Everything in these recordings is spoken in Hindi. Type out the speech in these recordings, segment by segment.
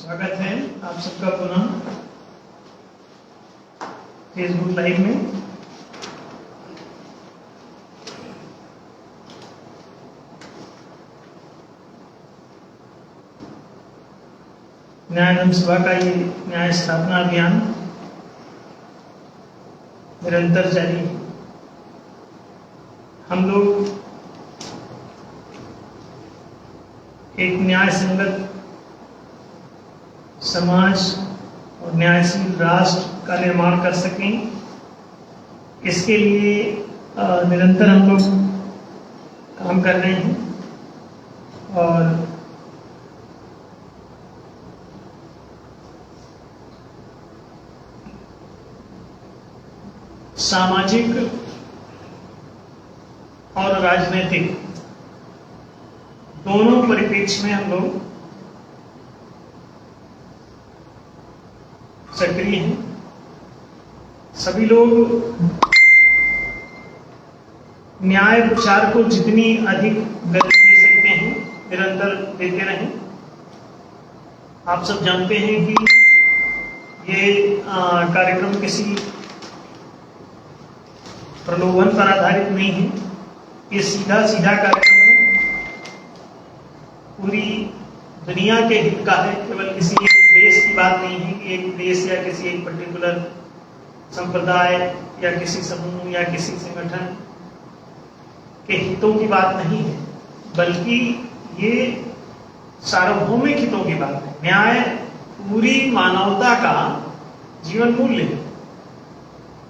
स्वागत है आप सबका पुनः फेसबुक लाइव में। न्याय सभा का ये न्याय स्थापना अभियान निरंतर जारी है। हम लोग एक न्याय संगत समाज और न्यायशील राष्ट्र का निर्माण कर सकें, इसके लिए निरंतर हम लोग काम कर रहे हैं। और सामाजिक और राजनीतिक दोनों परिप्रेक्ष्य में हम लोग सक्रिय हैं। सभी लोग न्याय प्रचार को जितनी अधिक गति दे सकते हैं निरंतर देते रहें। आप सब जानते हैं कि ये कार्यक्रम किसी प्रलोभन पर आधारित नहीं है। ये सीधा सीधा कार्यक्रम है, पूरी दुनिया के हित का है। केवल किसी एक देश की बात नहीं है कि एक देश या किसी एक पर्टिकुलर संप्रदाय या किसी समूह या किसी संगठन के हितों की बात नहीं है, बल्कि ये सार्वभौमिक हितों की बात है। न्याय पूरी मानवता का जीवन मूल्य है,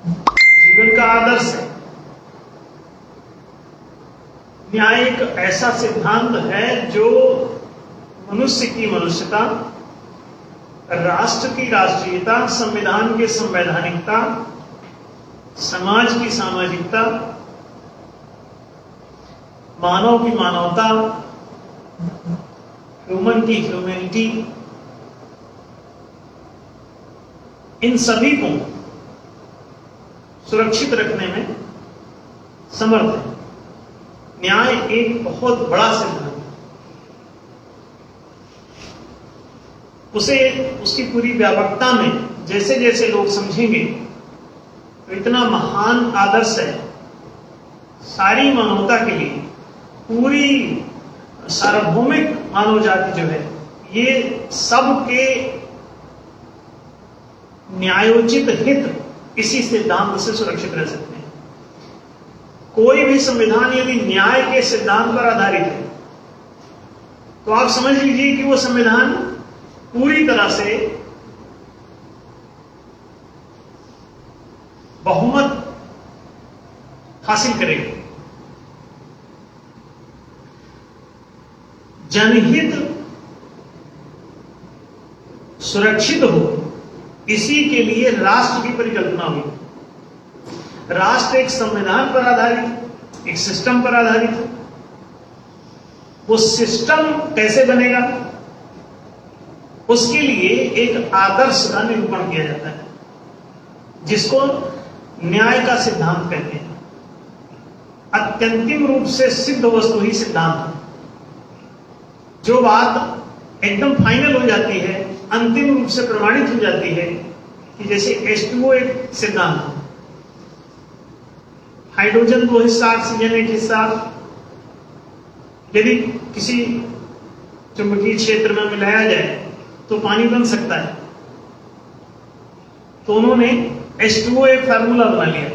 जीवन का आदर्श है। न्याय एक ऐसा सिद्धांत है जो मनुष्य की मनुष्यता, राष्ट्र की राष्ट्रीयता, संविधान की संवैधानिकता, समाज की सामाजिकता, मानव की मानवता, ह्यूमन की ह्यूमैनिटी, इन सभी को सुरक्षित रखने में समर्थ है। न्याय एक बहुत बड़ा सिद्धांत है। उसे उसकी पूरी व्यापकता में जैसे जैसे लोग समझेंगे तो इतना महान आदर्श है सारी मानवता के लिए। पूरी सार्वभौमिक मानव जाति जो है, ये सबके न्यायोचित हित इसी सिद्धांत से सुरक्षित रह सकते हैं। कोई भी संविधान यदि न्याय के सिद्धांत पर आधारित है तो आप समझ लीजिए कि वो संविधान पूरी तरह से बहुमत हासिल करेगा। जनहित सुरक्षित हो, इसी के लिए राष्ट्र की परिकल्पना हुई। राष्ट्र एक संविधान पर आधारित, एक सिस्टम पर आधारित है। वो सिस्टम कैसे बनेगा, उसके लिए एक आदर्श का निरूपण किया जाता है, जिसको न्याय का सिद्धांत कहते हैं। अत्यंतिम रूप से सिद्ध वस्तु ही सिद्धांत है। जो बात एकदम फाइनल हो जाती है, अंतिम रूप से प्रमाणित हो जाती है, कि जैसे H2O एक सिद्धांत है। हाइड्रोजन 2 हिस्सा, ऑक्सीजन 1 हिस्सा। यदि किसी चुंबकीय क्षेत्र में मिलाया जाए तो पानी बन सकता है। तो उन्होंने H2O एक फार्मूला बना लिया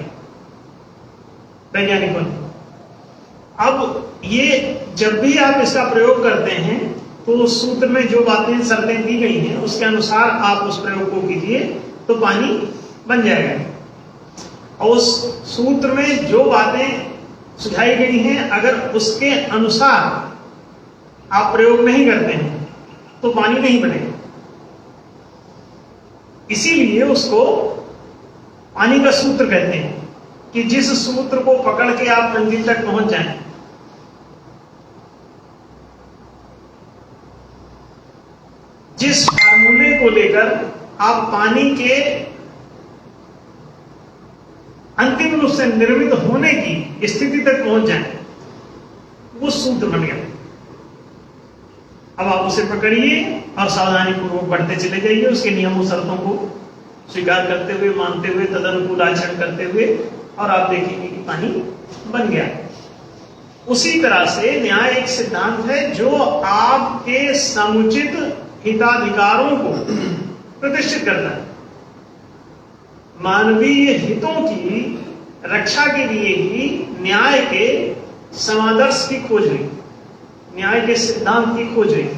वैज्ञानिकों ने। अब ये जब भी आप इसका प्रयोग करते हैं तो उस सूत्र में जो बातें शर्तें दी गई हैं उसके अनुसार आप उस प्रयोग को कीजिए तो पानी बन जाएगा। और उस सूत्र में जो बातें सुझाई गई हैं, अगर उसके अनुसार आप प्रयोग नहीं करते हैं तो पानी नहीं बनेगा। इसीलिए उसको पानी का सूत्र कहते हैं, कि जिस सूत्र को पकड़ के आप मंजिल तक पहुंच जाएं। जिस फार्मूले को लेकर आप पानी के अंतिम रूप से निर्मित होने की स्थिति तक पहुंच जाएं, वो सूत्र बन गया। अब आप उसे पकड़िए और सावधानी पूर्वक बढ़ते चले जाइए, उसके नियमों शर्तों को स्वीकार करते हुए, मानते हुए, तदनुकूल आचरण करते हुए, और आप देखेंगे कि पानी बन गया। उसी तरह से न्याय एक सिद्धांत है जो आपके समुचित हिताधिकारों को प्रतिष्ठित करता है। मानवीय हितों की रक्षा के लिए ही न्याय के समादर्श की खोज हुई, न्याय के सिद्धांत की खोज हुई।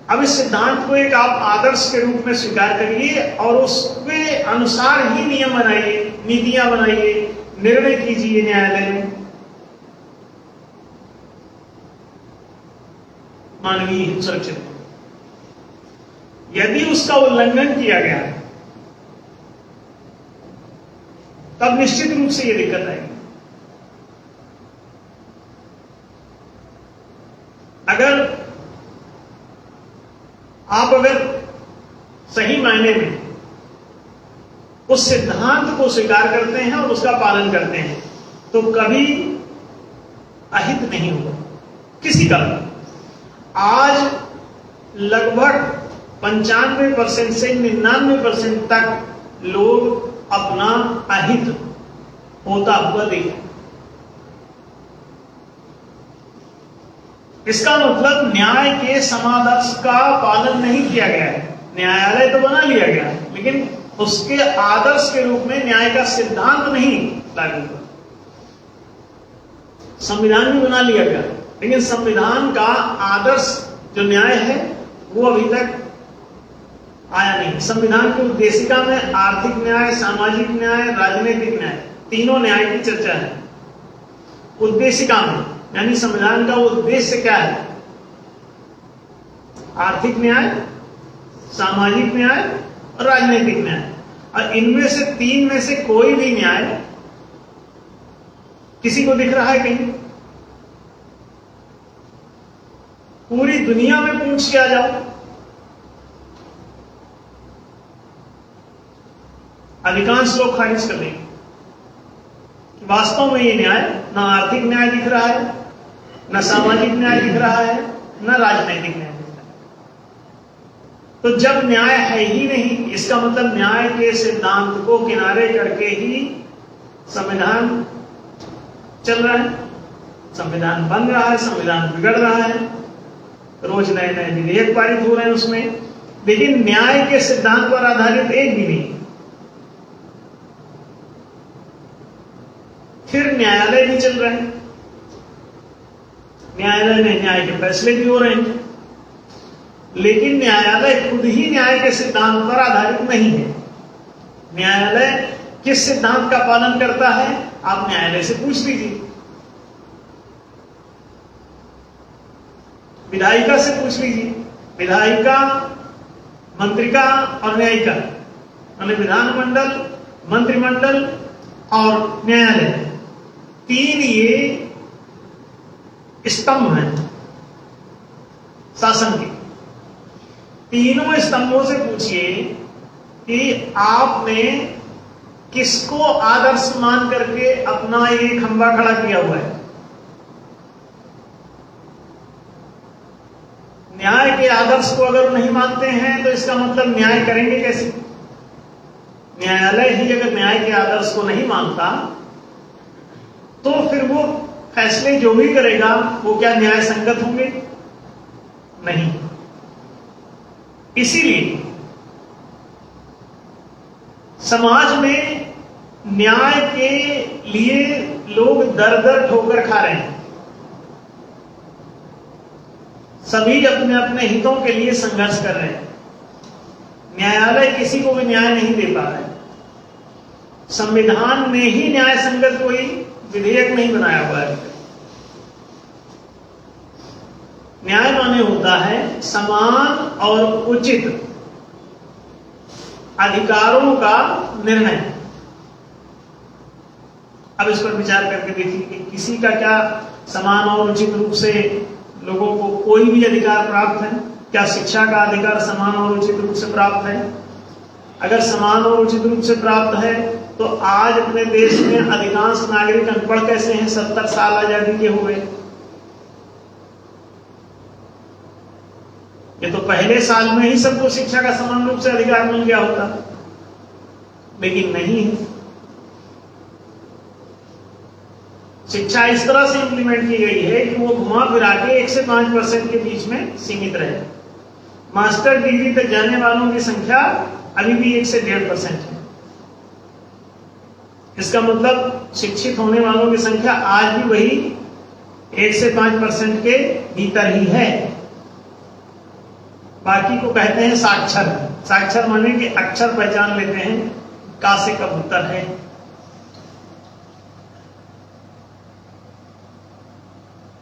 अब इस सिद्धांत को एक आप आदर्श के रूप में स्वीकार करिए और उसके अनुसार ही नियम बनाइए, नीतियां बनाइए, निर्णय कीजिए न्यायालय में। मानवीय हित सुरक्षित, यदि उसका उल्लंघन किया गया तब निश्चित रूप से यह दिक्कत आएगी। अगर सही मायने में उस सिद्धांत को स्वीकार करते हैं और उसका पालन करते हैं तो कभी अहित नहीं होगा किसी का। आज लगभग 95% से 99% तक लोग अपना अहित होता हुआ देखें। इसका मतलब न्याय के समादर्श का पालन नहीं किया गया है। न्यायालय तो बना लिया गया है लेकिन उसके आदर्श के रूप में न्याय का सिद्धांत नहीं लागू हुआ। संविधान भी बना लिया गया लेकिन संविधान का आदर्श जो न्याय है वो अभी तक आया नहीं। संविधान की उद्देशिका में आर्थिक न्याय, सामाजिक न्याय, राजनीतिक न्याय, तीनों न्याय की चर्चा है उद्देशिका में। यानी संविधान का उद्देश्य क्या है? आर्थिक न्याय, सामाजिक न्याय और राजनीतिक न्याय। और इनमें से तीन में से कोई भी न्याय किसी को दिख रहा है कहीं? पूरी दुनिया में पूछ के आ जाओ, अधिकांश लोग खारिज कर देंगे कि वास्तव में ये न्याय ना आर्थिक न्याय दिख रहा है, ना सामाजिक न्याय दिख रहा है, ना राजनीतिक न्याय दिख रहा है। तो जब न्याय है ही नहीं, इसका मतलब न्याय के सिद्धांत को किनारे करके ही संविधान चल रहा है, संविधान बन रहा है, संविधान बिगड़ रहा है, रोज नए नए विधेयक पारित हो रहे हैं उसमें, लेकिन न्याय के सिद्धांत पर आधारित एक भी नहीं। फिर न्यायालय भी चल रहे हैं, न्यायालय में न्याय के फैसले भी हो रहे हैं, लेकिन न्यायालय खुद ही न्याय के सिद्धांत पर आधारित नहीं है। न्यायालय किस सिद्धांत का पालन करता है आप न्यायालय से पूछ लीजिए, विधायिका से पूछ लीजिए। विधायिका, मंत्रिका और न्यायिका, यानी विधानमंडल, मंत्रिमंडल और न्यायालय, तीन ये स्तंभ हैं शासन के। तीनों स्तंभों से पूछिए कि आपने किसको आदर्श मान करके अपना ये खंभा खड़ा किया हुआ है। न्याय के आदर्श को अगर नहीं मानते हैं तो इसका मतलब न्याय करेंगे कैसे? न्यायालय ही अगर न्याय के आदर्श को नहीं मानता तो फिर वो फैसले जो भी करेगा वो क्या न्याय संगत होंगे? नहीं। इसीलिए समाज में न्याय के लिए लोग दर दर ठोकर खा रहे हैं। सभी अपने अपने हितों के लिए संघर्ष कर रहे हैं। न्यायालय किसी को भी न्याय नहीं दे पा रहा है। संविधान में ही न्याय संगत कोई विधेयक नहीं बनाया हुआ है। न्याय माने होता है समान और उचित अधिकारों का निर्णय। अब इस पर विचार करके देखिए कि किसी का क्या समान और उचित रूप से लोगों को कोई भी अधिकार प्राप्त है? क्या शिक्षा का अधिकार समान और उचित रूप से प्राप्त है? अगर समान और उचित रूप से प्राप्त है तो आज अपने देश में अधिकांश नागरिक अनपढ़ कैसे हैं? 70 साल आजादी के हो गए। ये तो पहले साल में ही सबको शिक्षा का समान रूप से अधिकार मिल गया होता, लेकिन नहीं है। शिक्षा इस तरह से इंप्लीमेंट की गई है कि वो घुमा फिरा के 1 से 5% के बीच में सीमित रहे। मास्टर डिग्री तक जाने वालों की संख्या अभी भी 1 से 1.5% है। इसका मतलब शिक्षित होने वालों की संख्या आज भी वही 1 से 5% के भीतर ही है। बाकी को कहते हैं साक्षर। साक्षर माने कि अक्षर पहचान लेते हैं, का से कबूतर है।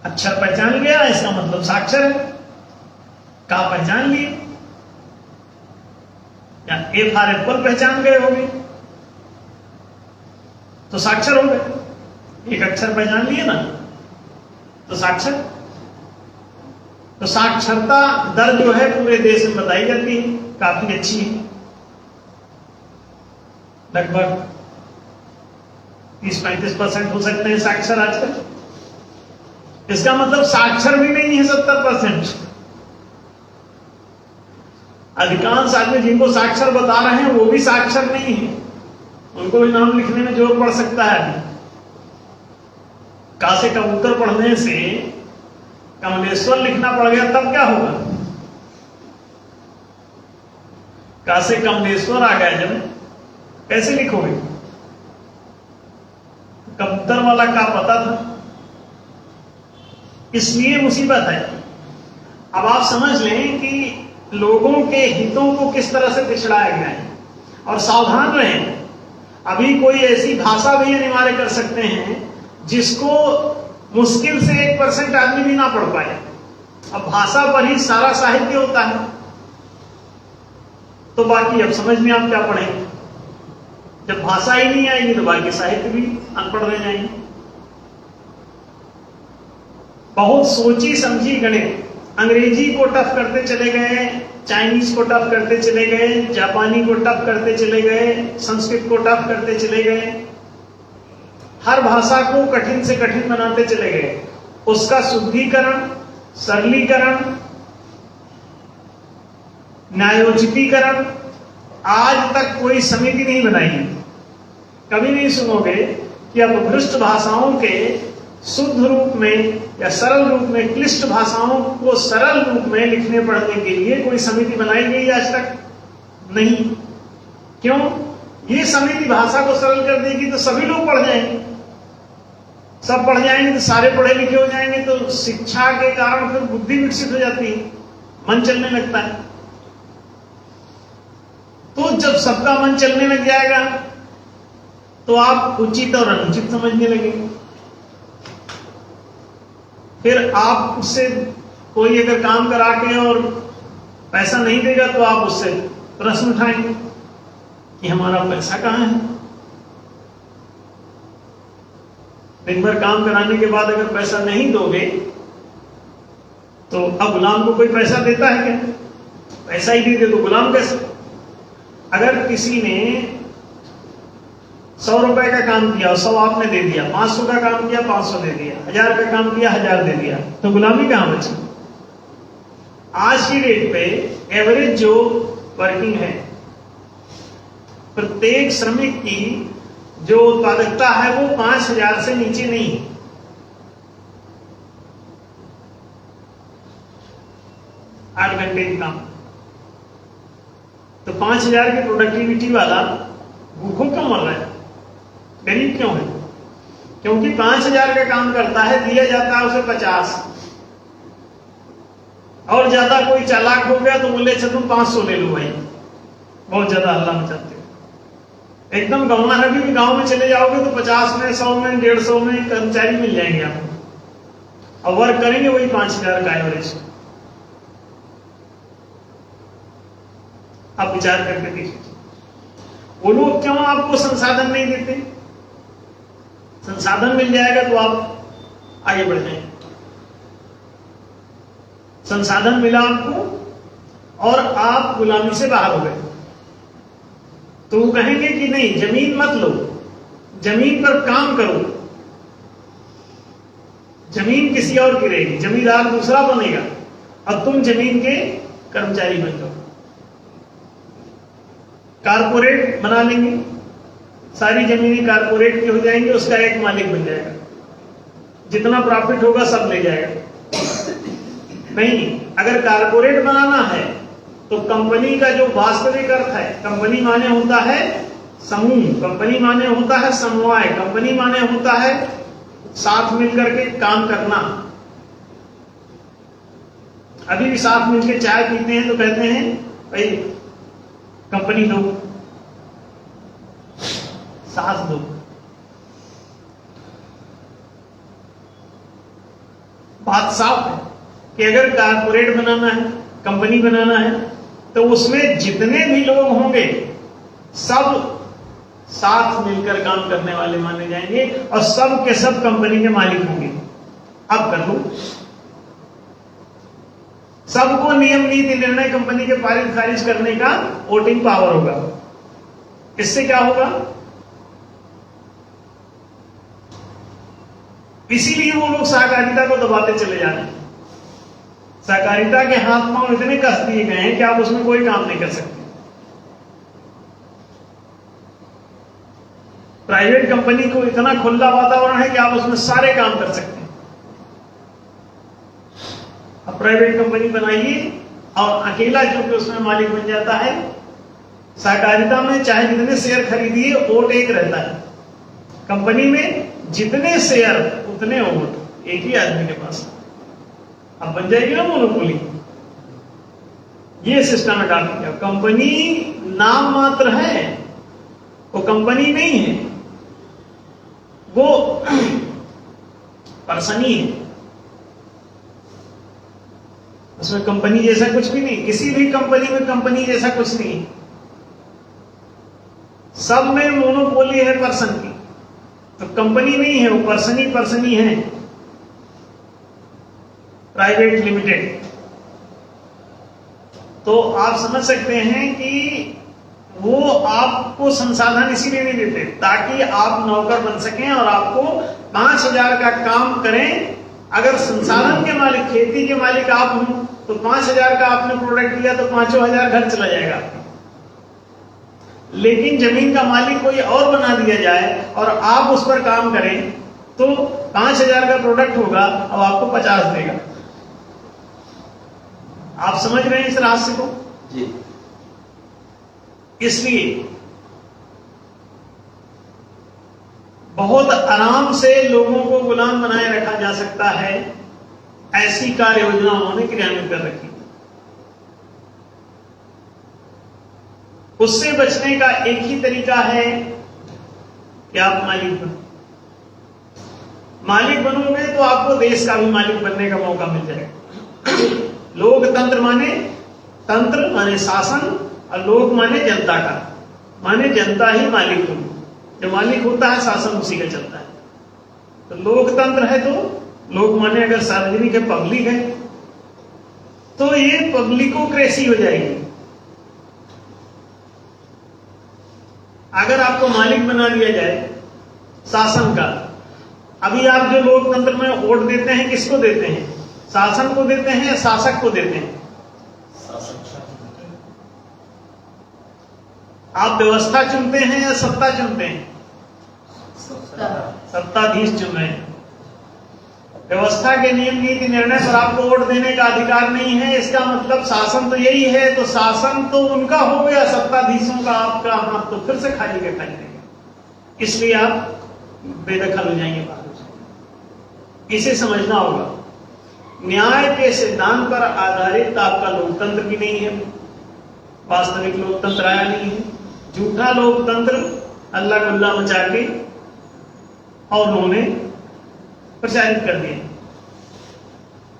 अक्षर पहचान लिया इसका मतलब साक्षर है। का पहचान लिए या ए फॉर एप्पल पहचान गए होंगे तो साक्षर हो गए। एक अक्षर पहचान लिए ना तो साक्षर। तो साक्षरता दर जो है पूरे देश में बताई जाती है, काफी अच्छी है। लगभग 30-35% हो सकते हैं साक्षर आजकल। इसका मतलब साक्षर भी नहीं है 70%। अधिकांश आदमी जिनको साक्षर बता रहे हैं वो भी साक्षर नहीं है। उनको भी नाम लिखने में जोर पड़ सकता है। का से कबूतर पढ़ने से कमलेश्वर लिखना पड़ गया तब क्या होगा? का से कमलेश्वर आ गया जब, कैसे लिखोगे? कबूतर वाला का पता था, इसलिए मुसीबत है। अब आप समझ लें कि लोगों के हितों को किस तरह से पिछड़ाया गया है। और सावधान रहें, अभी कोई ऐसी भाषा भी अनिवार्य कर सकते हैं जिसको मुश्किल से 1% आदमी भी ना पढ़ पाए। अब भाषा पर ही सारा साहित्य होता है, तो बाकी अब समझ में आप क्या पढ़ेंगे? जब भाषा ही नहीं आएगी तो बाकी साहित्य भी अनपढ़ रह जाएंगे। बहुत सोची समझी गणित, अंग्रेजी को टफ करते चले गए, चाइनीज को टफ करते चले गए, जापानी को टफ करते चले गए, संस्कृत को टफ करते चले गए, हर भाषा को कठिन से कठिन बनाते चले गए। उसका शुद्धिकरण, सरलीकरण, न्यायोचितीकरण आज तक कोई समिति नहीं बनाई। कभी नहीं सुनोगे कि अपभ्रष्ट भाषाओं के शुद्ध रूप में या सरल रूप में, क्लिष्ट भाषाओं को सरल रूप में लिखने पढ़ने के लिए कोई समिति बनाई गई आज तक नहीं। क्यों? ये समिति भाषा को सरल कर देगी तो सभी लोग पढ़ जाएंगे। सब पढ़ जाएंगे तो सारे पढ़े लिखे हो जाएंगे, तो शिक्षा के कारण फिर बुद्धि विकसित हो जाती है, मन चलने लगता है। तो जब सबका मन चलने लग जाएगा तो आप उचित और अनुचित समझने लगेंगे। फिर आप उससे कोई अगर काम करा के और पैसा नहीं देगा तो आप उससे प्रश्न उठाएंगे कि हमारा पैसा कहाँ है। दिन भर काम कराने के बाद अगर पैसा नहीं दोगे तो अब गुलाम को कोई पैसा देता है क्या? पैसा ही दे दे तो गुलाम कैसे? अगर किसी ने 100 रुपए का काम किया, 100 आपने दे दिया, 500 का काम किया, 500 दे दिया, 1000 का काम किया, 1000 दे दिया, तो गुलामी कहां बची? आज की डेट पे एवरेज जो वर्किंग है, प्रत्येक श्रमिक की जो उत्पादकता है वो 5000 से नीचे नहीं है। आठ घंटे की काम, तो 5000 की प्रोडक्टिविटी वाला भूखों क्यों मर रहा है? गरीब क्यों है? क्योंकि 5000 का काम करता है, दिया जाता है उसे 50। और ज्यादा कोई चालाक हो गया तो बोले अच्छा तुम 500 ले लो भाई, बहुत ज्यादा हल्ला मचाते हो। एकदम गंवार भी गांव में चले जाओगे तो 50 में, 100 में, 150 में कर्मचारी मिल जाएंगे आपको, और वर्क करेंगे वही 5000 का एवरेज। आप विचार करके देखिए, वो लोग क्यों आपको संसाधन नहीं देते? संसाधन मिल जाएगा तो आप आगे बढ़ जाएंगे। संसाधन मिला आपको और आप गुलामी से बाहर हो गए, तो वो कहेंगे कि नहीं, जमीन मत लो, जमीन पर काम करो, जमीन किसी और की रहेगी, जमींदार दूसरा बनेगा और तुम जमीन के कर्मचारी बन जाओ। कारपोरेट बना लेंगे, सारी जमीनें कारपोरेट की हो जाएंगी, उसका एक मालिक बन जाएगा, जितना प्रॉफिट होगा सब ले जाएगा। नहीं, अगर कारपोरेट बनाना है तो कंपनी का जो वास्तविक अर्थ है, कंपनी माने होता है समूह, कंपनी माने होता है समवाय, कंपनी माने होता है साथ मिलकर के काम करना। अभी भी साथ मिलकर चाय पीते हैं तो कहते हैं भाई कंपनी दो, साथ दो। बात साफ है कि अगर कारपोरेट बनाना है, कंपनी बनाना है, तो उसमें जितने भी लोग होंगे सब साथ मिलकर काम करने वाले माने जाएंगे और सब के सब कंपनी के मालिक होंगे। अब कर लो, सबको नियम नीति निर्णय कंपनी के पारित खारिज करने का वोटिंग पावर होगा। इससे क्या होगा? इसीलिए वो लोग सहकारिता को दबाते चले जा रहे हैं। सहकारिता के हाथ पांव इतने कस दिए गए हैं कि आप उसमें कोई काम नहीं कर सकते। प्राइवेट कंपनी को इतना खुला वातावरण है कि आप उसमें सारे काम कर सकते हैं। अब प्राइवेट कंपनी बनाइए और अकेला जो कि उसमें मालिक बन जाता है। सहकारिता में चाहे जितने शेयर खरीदिए, वोट एक रहता है। कंपनी में जितने शेयर उतने वोट एक ही आदमी के पास। अब बन जाएगी ना मोनोपोली। ये सिस्टम अडॉप्ट किया। कंपनी नाम मात्र है, वो कंपनी नहीं है, वो पर्सन ही है। उसमें कंपनी जैसा कुछ भी नहीं, किसी भी कंपनी में कंपनी जैसा कुछ नहीं। सब में मोनोपोली है पर्सन की, तो कंपनी नहीं है, वो पर्सन ही है। Private limited. तो आप समझ सकते हैं कि वो आपको संसाधन इसीलिए नहीं देते ताकि आप नौकर बन सकें और आपको 5,000 का काम करें। अगर संसाधन के मालिक, खेती के मालिक आप हों तो 5,000 का आपने प्रोडक्ट दिया तो 5,000 घर चला जाएगा। लेकिन जमीन का मालिक कोई और बना दिया जाए और आप उस पर काम करें तो 5,000 का प्रोडक्ट होगा, अब आपको 50 देगा। आप समझ रहे हैं इस रहस्य को? जी। इसलिए बहुत आराम से लोगों को गुलाम बनाए रखा जा सकता है। ऐसी कार्य योजना उन्होंने क्रियान्वित कर रखी। उससे बचने का एक ही तरीका है कि आप मालिक बनो। मालिक बनोगे तो आपको देश का भी मालिक बनने का मौका मिल जाएगा। लोकतंत्र माने, तंत्र माने शासन, और लोक माने जनता का, माने जनता ही मालिक होगी। जो मालिक होता है शासन उसी का चलता है। तो लोकतंत्र है तो लोक माने अगर सार्वजनिक है, पब्लिक है, तो ये पब्लिकोक्रेसी हो जाएगी। अगर आपको मालिक बना दिया जाए शासन का, अभी आप जो लोकतंत्र में वोट देते हैं किसको देते हैं? शासन को देते हैं या शासक को देते हैं? आप व्यवस्था चुनते हैं या सत्ता चुनते हैं? सत्ताधीश चुन रहे हैं। व्यवस्था के नियम नीति निर्णय पर आपको वोट देने का अधिकार नहीं है। इसका मतलब शासन तो यही है, तो शासन तो उनका हो गया, सत्ताधीशों का आपका हाथ तो फिर से खाली के खाली रहेगा। इसलिए आप बेदखल हो जाएंगे बाहर से। इसे समझना होगा। न्याय के सिद्धांत पर आधारित आपका लोकतंत्र भी नहीं है, वास्तविक लोकतंत्र आया नहीं है। झूठा लोकतंत्र अल्लाह गुल्ला मचा के और उन्होंने प्रचारित कर दिया।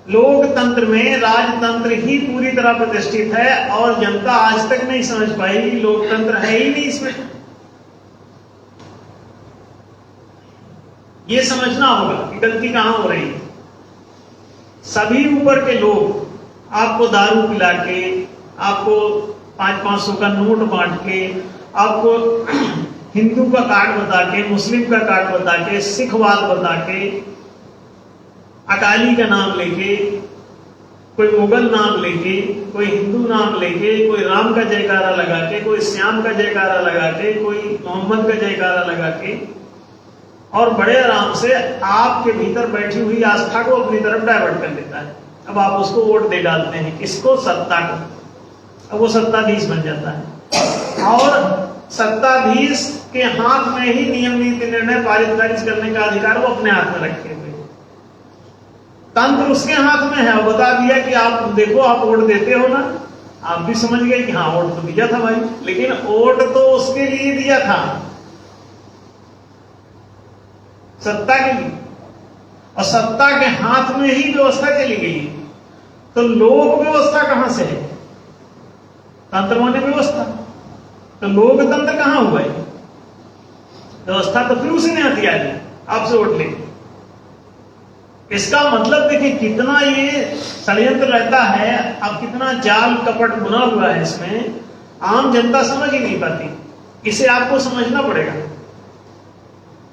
लोकतंत्र में राजतंत्र ही पूरी तरह प्रतिष्ठित है और जनता आज तक नहीं समझ पाई लोकतंत्र है ही नहीं इसमें। ये समझना होगा कि गलती कहां हो रही है। सभी ऊपर के लोग आपको दारू पिला के, आपको 500-500 का नोट बांट के, आपको हिंदू का कार्ड बता के, मुस्लिम का कार्ड बता के, सिखवाद बता के, अकाली का नाम लेके कोई मुगल नाम लेके, कोई हिंदू नाम लेके, कोई राम का जयकारा लगा के, कोई श्याम का जयकारा लगा के, कोई मोहम्मद का जयकारा लगा के, और बड़े आराम से आपके भीतर बैठी हुई आस्था को अपनी तरफ डाइवर्ट कर लेता है। अब आप उसको वोट दे डालते हैं, किसको? सत्ता को। अब वो सत्ताधीश बन जाता है और सत्ताधीश के हाथ में ही नियम नीति निर्णय पारित करने का अधिकार वो अपने हाथ में रखे हुए। तंत्र उसके हाथ में है, वो बता दिया कि आप देखो, आप वोट देते हो ना, आप भी समझ गए कि हाँ वोट तो दिया था भाई, लेकिन वोट तो उसके लिए दिया था, सत्ता के लिए, और सत्ता के हाथ में ही व्यवस्था चली गई। तो लोक व्यवस्था कहां से है? तंत्र माने व्यवस्था, तो लोकतंत्र कहां हुआ है? व्यवस्था तो फिर उसी ने हथियार दिया आपसे वोट लेके। इसका मतलब देखिए कितना ये षड्यंत्र रहता है, अब कितना जाल कपट बुना हुआ है इसमें, आम जनता समझ ही नहीं पाती। इसे आपको समझना पड़ेगा।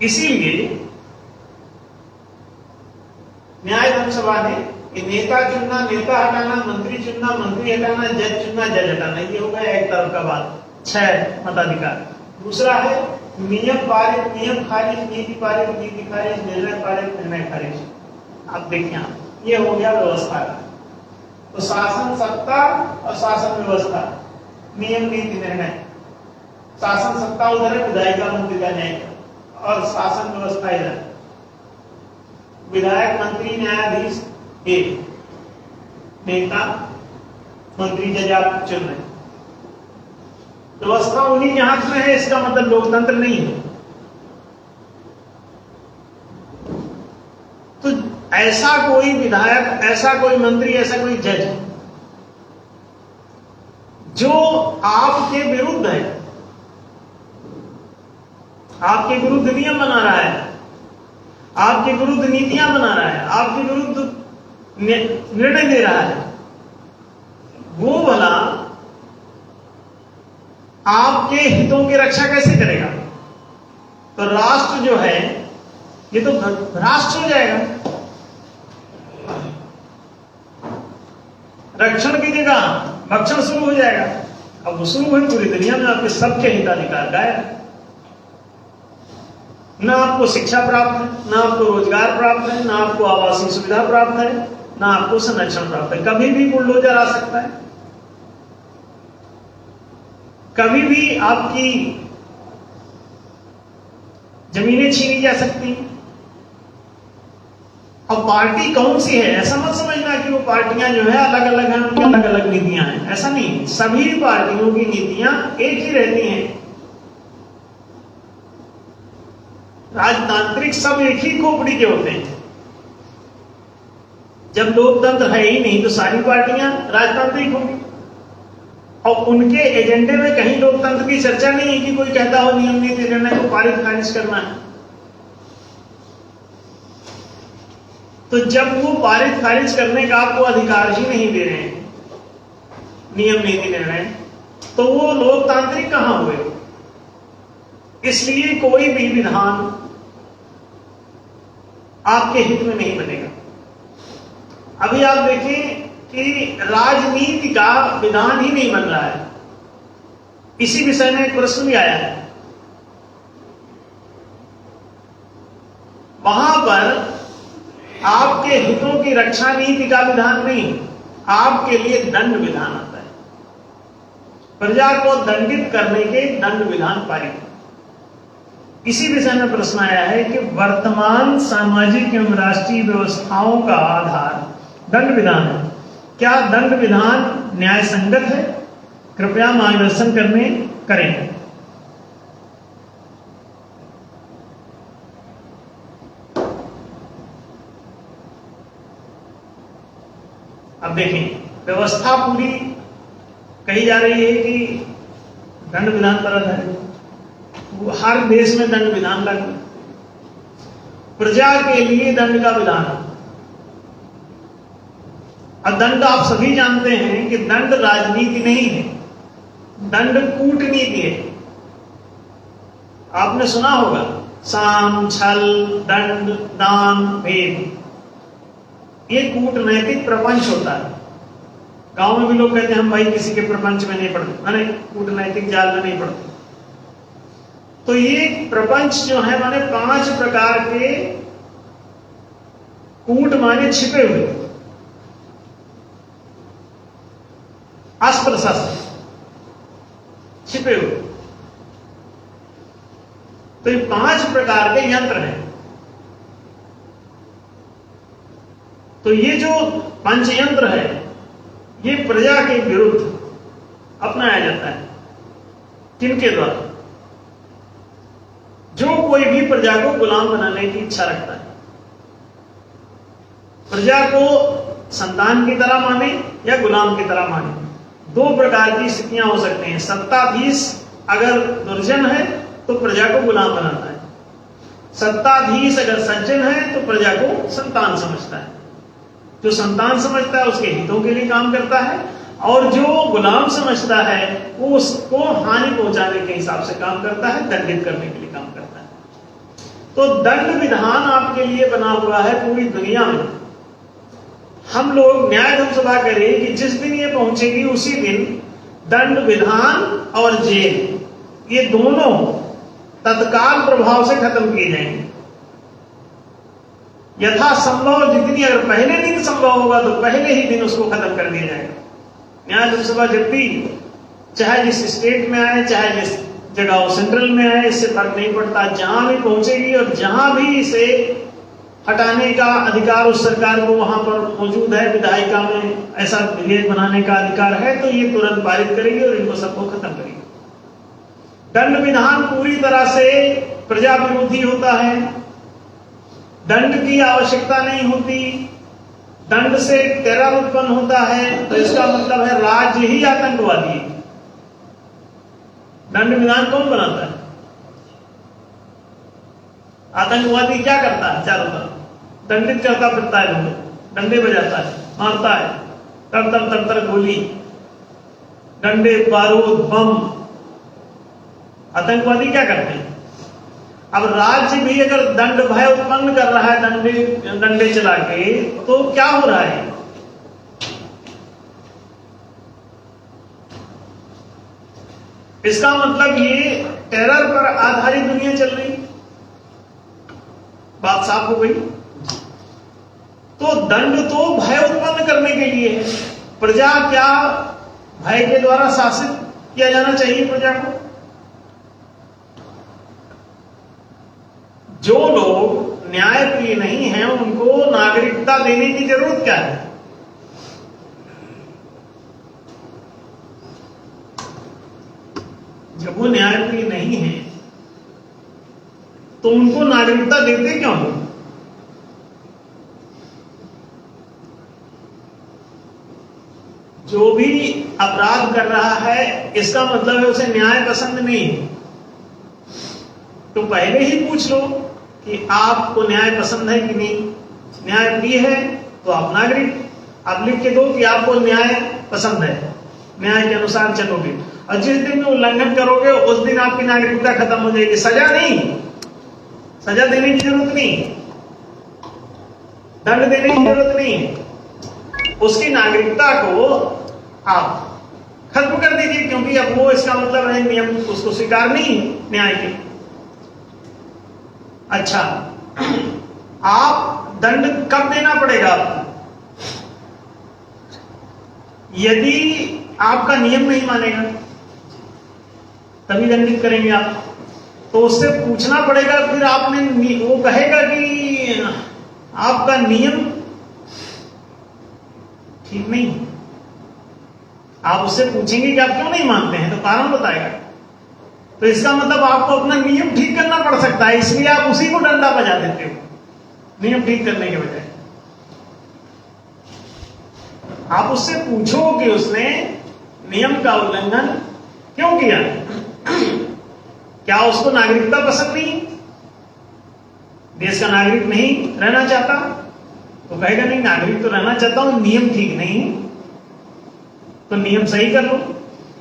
इसीलिए न्याय धर्म सभा ने कि नेता चुनना, नेता हटाना, मंत्री चुनना, मंत्री हटाना, जज चुनना, जज हटाना, ये हो गया एक तरफ का बात, 6 मताधिकार। दूसरा है नियम पारित, नियम खारिज, नीति पारित, नीति खारिज, निर्णय पारित, निर्णय खारिज। अब देखिए ये हो गया व्यवस्था का। तो शासन सत्ता और शासन व्यवस्था, नियम नीति निर्णय। शासन सत्ता उधर है, विधायिका मंत्री का न्याय, और शासन व्यवस्था इधर, विधायक मंत्री न्यायाधीश एक, नेता मंत्री जज आप चुन रहे। व्यवस्था उन्हीं के हाथ में है, इसका मतलब लोकतंत्र नहीं है। तो ऐसा कोई विधायक, ऐसा कोई मंत्री, ऐसा कोई जज जो आपके विरुद्ध है, आपके विरुद्ध नियम बना रहा है, आपके विरुद्ध नीतियां बना रहा है, आपके विरुद्ध निर्णय दे रहा है, वो भला आपके हितों की रक्षा कैसे करेगा? तो राष्ट्र जो है ये तो राष्ट्र हो जाएगा। रक्षण की जगह भक्षण शुरू हो जाएगा। अब वो शुरू हुई पूरी दुनिया में, आपके सबके हिताधिकार गायब। ना आपको शिक्षा प्राप्त है, ना आपको रोजगार प्राप्त है, ना आपको आवासीय सुविधा प्राप्त है, ना आपको संरक्षण प्राप्त है। कभी भी बुलडोजर आ सकता है, कभी भी आपकी जमीनें छीनी जा सकती हैं। अब पार्टी कौन सी है ऐसा मत समझना कि वो पार्टियां जो है अलग अलग हैं, उनकी अलग अलग नीतियां हैं, ऐसा नहीं। सभी पार्टियों की नीतियां एक ही रहती हैं। राजतांत्रिक सब एक ही खोपड़ी के होते हैं। जब लोकतंत्र है ही नहीं तो सारी पार्टियां राजतांत्रिक होंगी, और उनके एजेंडे में कहीं लोकतंत्र की चर्चा नहीं है कि कोई कहता हो नियम नीति निर्णय को पारित खारिज करना है। तो जब वो पारित खारिज करने का आपको अधिकार ही नहीं दे रहे हैं नियम नीति निर्णय, तो वो लोकतांत्रिक कहां हुए? इसलिए कोई भी विधान आपके हित में नहीं बनेगा। अभी आप देखें कि राजनीति का विधान ही नहीं बन रहा है। इसी विषय में एक प्रश्न भी आया है, वहां पर आपके हितों की रक्षा नीति का विधान नहीं, आपके लिए दंड विधान आता है। प्रजा को दंडित करने के दंड विधान पारित। इसी विषय में प्रश्न आया है कि वर्तमान सामाजिक एवं राष्ट्रीय व्यवस्थाओं का आधार दंड विधान है। क्या दंड विधान न्याय संगत है? कृपया मार्गदर्शन करें। अब देखें, व्यवस्था पूरी कही जा रही है कि दंड विधान पर आधारित है। हर देश में दंड विधान लागू, प्रजा के लिए दंड का विधान। और दंड आप सभी जानते हैं कि दंड राजनीति नहीं है, दंड कूटनीति है। आपने सुना होगा साम, छल, दंड, दान, भेद। ये कूटनैतिक प्रपंच होता है। गांव में भी लोग कहते हैं हम भाई किसी के प्रपंच में नहीं पड़ते, माने कूटनैतिक जाल में नहीं पड़ते। तो ये प्रपंच जो है माने 5 प्रकार के कूट माने छिपे हुए अस्त्र शस्त्र छिपे हुए। तो ये 5 प्रकार के यंत्र हैं। तो ये जो पंचयंत्र है ये प्रजा के विरुद्ध अपनाया जाता है। किनके द्वारा? जो कोई भी प्रजा को गुलाम बनाने की इच्छा रखता है, प्रजा को संतान की तरह माने या गुलाम की तरह माने। 2 प्रकार की स्थितियां हो सकती हैं। सत्ताधीश अगर दुर्जन है तो प्रजा को गुलाम बनाता है, सत्ताधीश अगर सज्जन है तो प्रजा को संतान समझता है। जो संतान समझता है उसके हितों के लिए काम करता है, और जो गुलाम समझता है वो उसको हानि पहुंचाने के हिसाब से काम करता है, दंडित करने के लिए काम करता है। तो दंड विधान आपके लिए बना हुआ है पूरी दुनिया में। हम लोग न्याय धर्म सभा करें कि जिस दिन ये पहुंचेगी उसी दिन दंड विधान और जेल ये दोनों तत्काल प्रभाव से खत्म किए जाएंगे। यथासंभव जितनी अगर पहले दिन संभव होगा तो पहले ही दिन उसको खत्म कर दिया जाएगा। न्याय धर्म सभा जब भी चाहे जिस स्टेट में आए चाहे जिस जगह वो सेंट्रल में आए, इससे फर्क नहीं पड़ता, जहां भी पहुंचेगी और जहां भी इसे हटाने का अधिकार उस सरकार को वहां पर मौजूद है, विधायिका में ऐसा विधेयक बनाने का अधिकार है, तो ये तुरंत पारित करेगी और इनको सबको खत्म करेगी। दंड विधान पूरी तरह से प्रजा विरोधी होता है, दंड की आवश्यकता नहीं होती, दंड से टेरर उत्पन्न होता है, तो इसका मतलब है राज्य ही आतंकवादी है। दंड विधान कौन बनाता है? आतंकवादी क्या करता है? चारों तरफ दंडित करता फिरता है, लोगों डंडे बजाता है, मारता है, तर तर गोली, डंडे, बारूद, बम। आतंकवादी क्या करते हैं? अब राज्य भी अगर दंड भय उत्पन्न कर रहा है डंडे चला के, तो क्या हो रहा है? इसका मतलब ये टेरर पर आधारित दुनिया चल रही। बात साफ हो गई। तो दंड तो भय उत्पन्न करने के लिए है। प्रजा क्या भय के द्वारा शासित किया जाना चाहिए? प्रजा को जो लोग न्यायप्रिय नहीं हैं उनको नागरिकता देने की जरूरत क्या है? जब वो न्यायप्रिय नहीं है तो उनको नागरिकता देते क्यों हो? जो भी अपराध कर रहा है इसका मतलब है उसे न्याय पसंद नहीं है। तो पहले ही पूछ लो कि आपको न्याय पसंद है कि नहीं। न्याय प्रिय है तो आप नागरिक, आप लिख के दो कि आपको न्याय पसंद है, न्याय के अनुसार चलोगे, और जिस दिन में उल्लंघन करोगे उस दिन आपकी नागरिकता खत्म हो जाएगी। सजा नहीं, सजा देने की जरूरत नहीं, दंड देने की जरूरत नहीं है, उसकी नागरिकता को आप खत्म कर दीजिए, क्योंकि अब वो इसका मतलब है नियम उसको स्वीकार नहीं न्याय के। अच्छा, आप दंड कब देना पड़ेगा आपको? यदि आपका नियम नहीं मानेगा तभी दंडित करेंगे आप। तो उससे पूछना पड़ेगा, फिर आपने वो कहेगा कि आपका नियम ठीक नहीं। आप उससे पूछेंगे कि आप क्यों नहीं मानते हैं, तो कारण बताएगा। तो इसका मतलब आपको अपना नियम ठीक करना पड़ सकता है, इसलिए आप उसी को डंडा बजा देते हो नियम ठीक करने के बजाय। आप उससे पूछो कि उसने नियम का उल्लंघन क्यों किया। क्या उसको नागरिकता पसंद नहीं, देश का नागरिक नहीं रहना चाहता? तो कहेगा नहीं, नागरिक तो रहना चाहता हूं, नियम ठीक नहीं, तो नियम सही कर लो।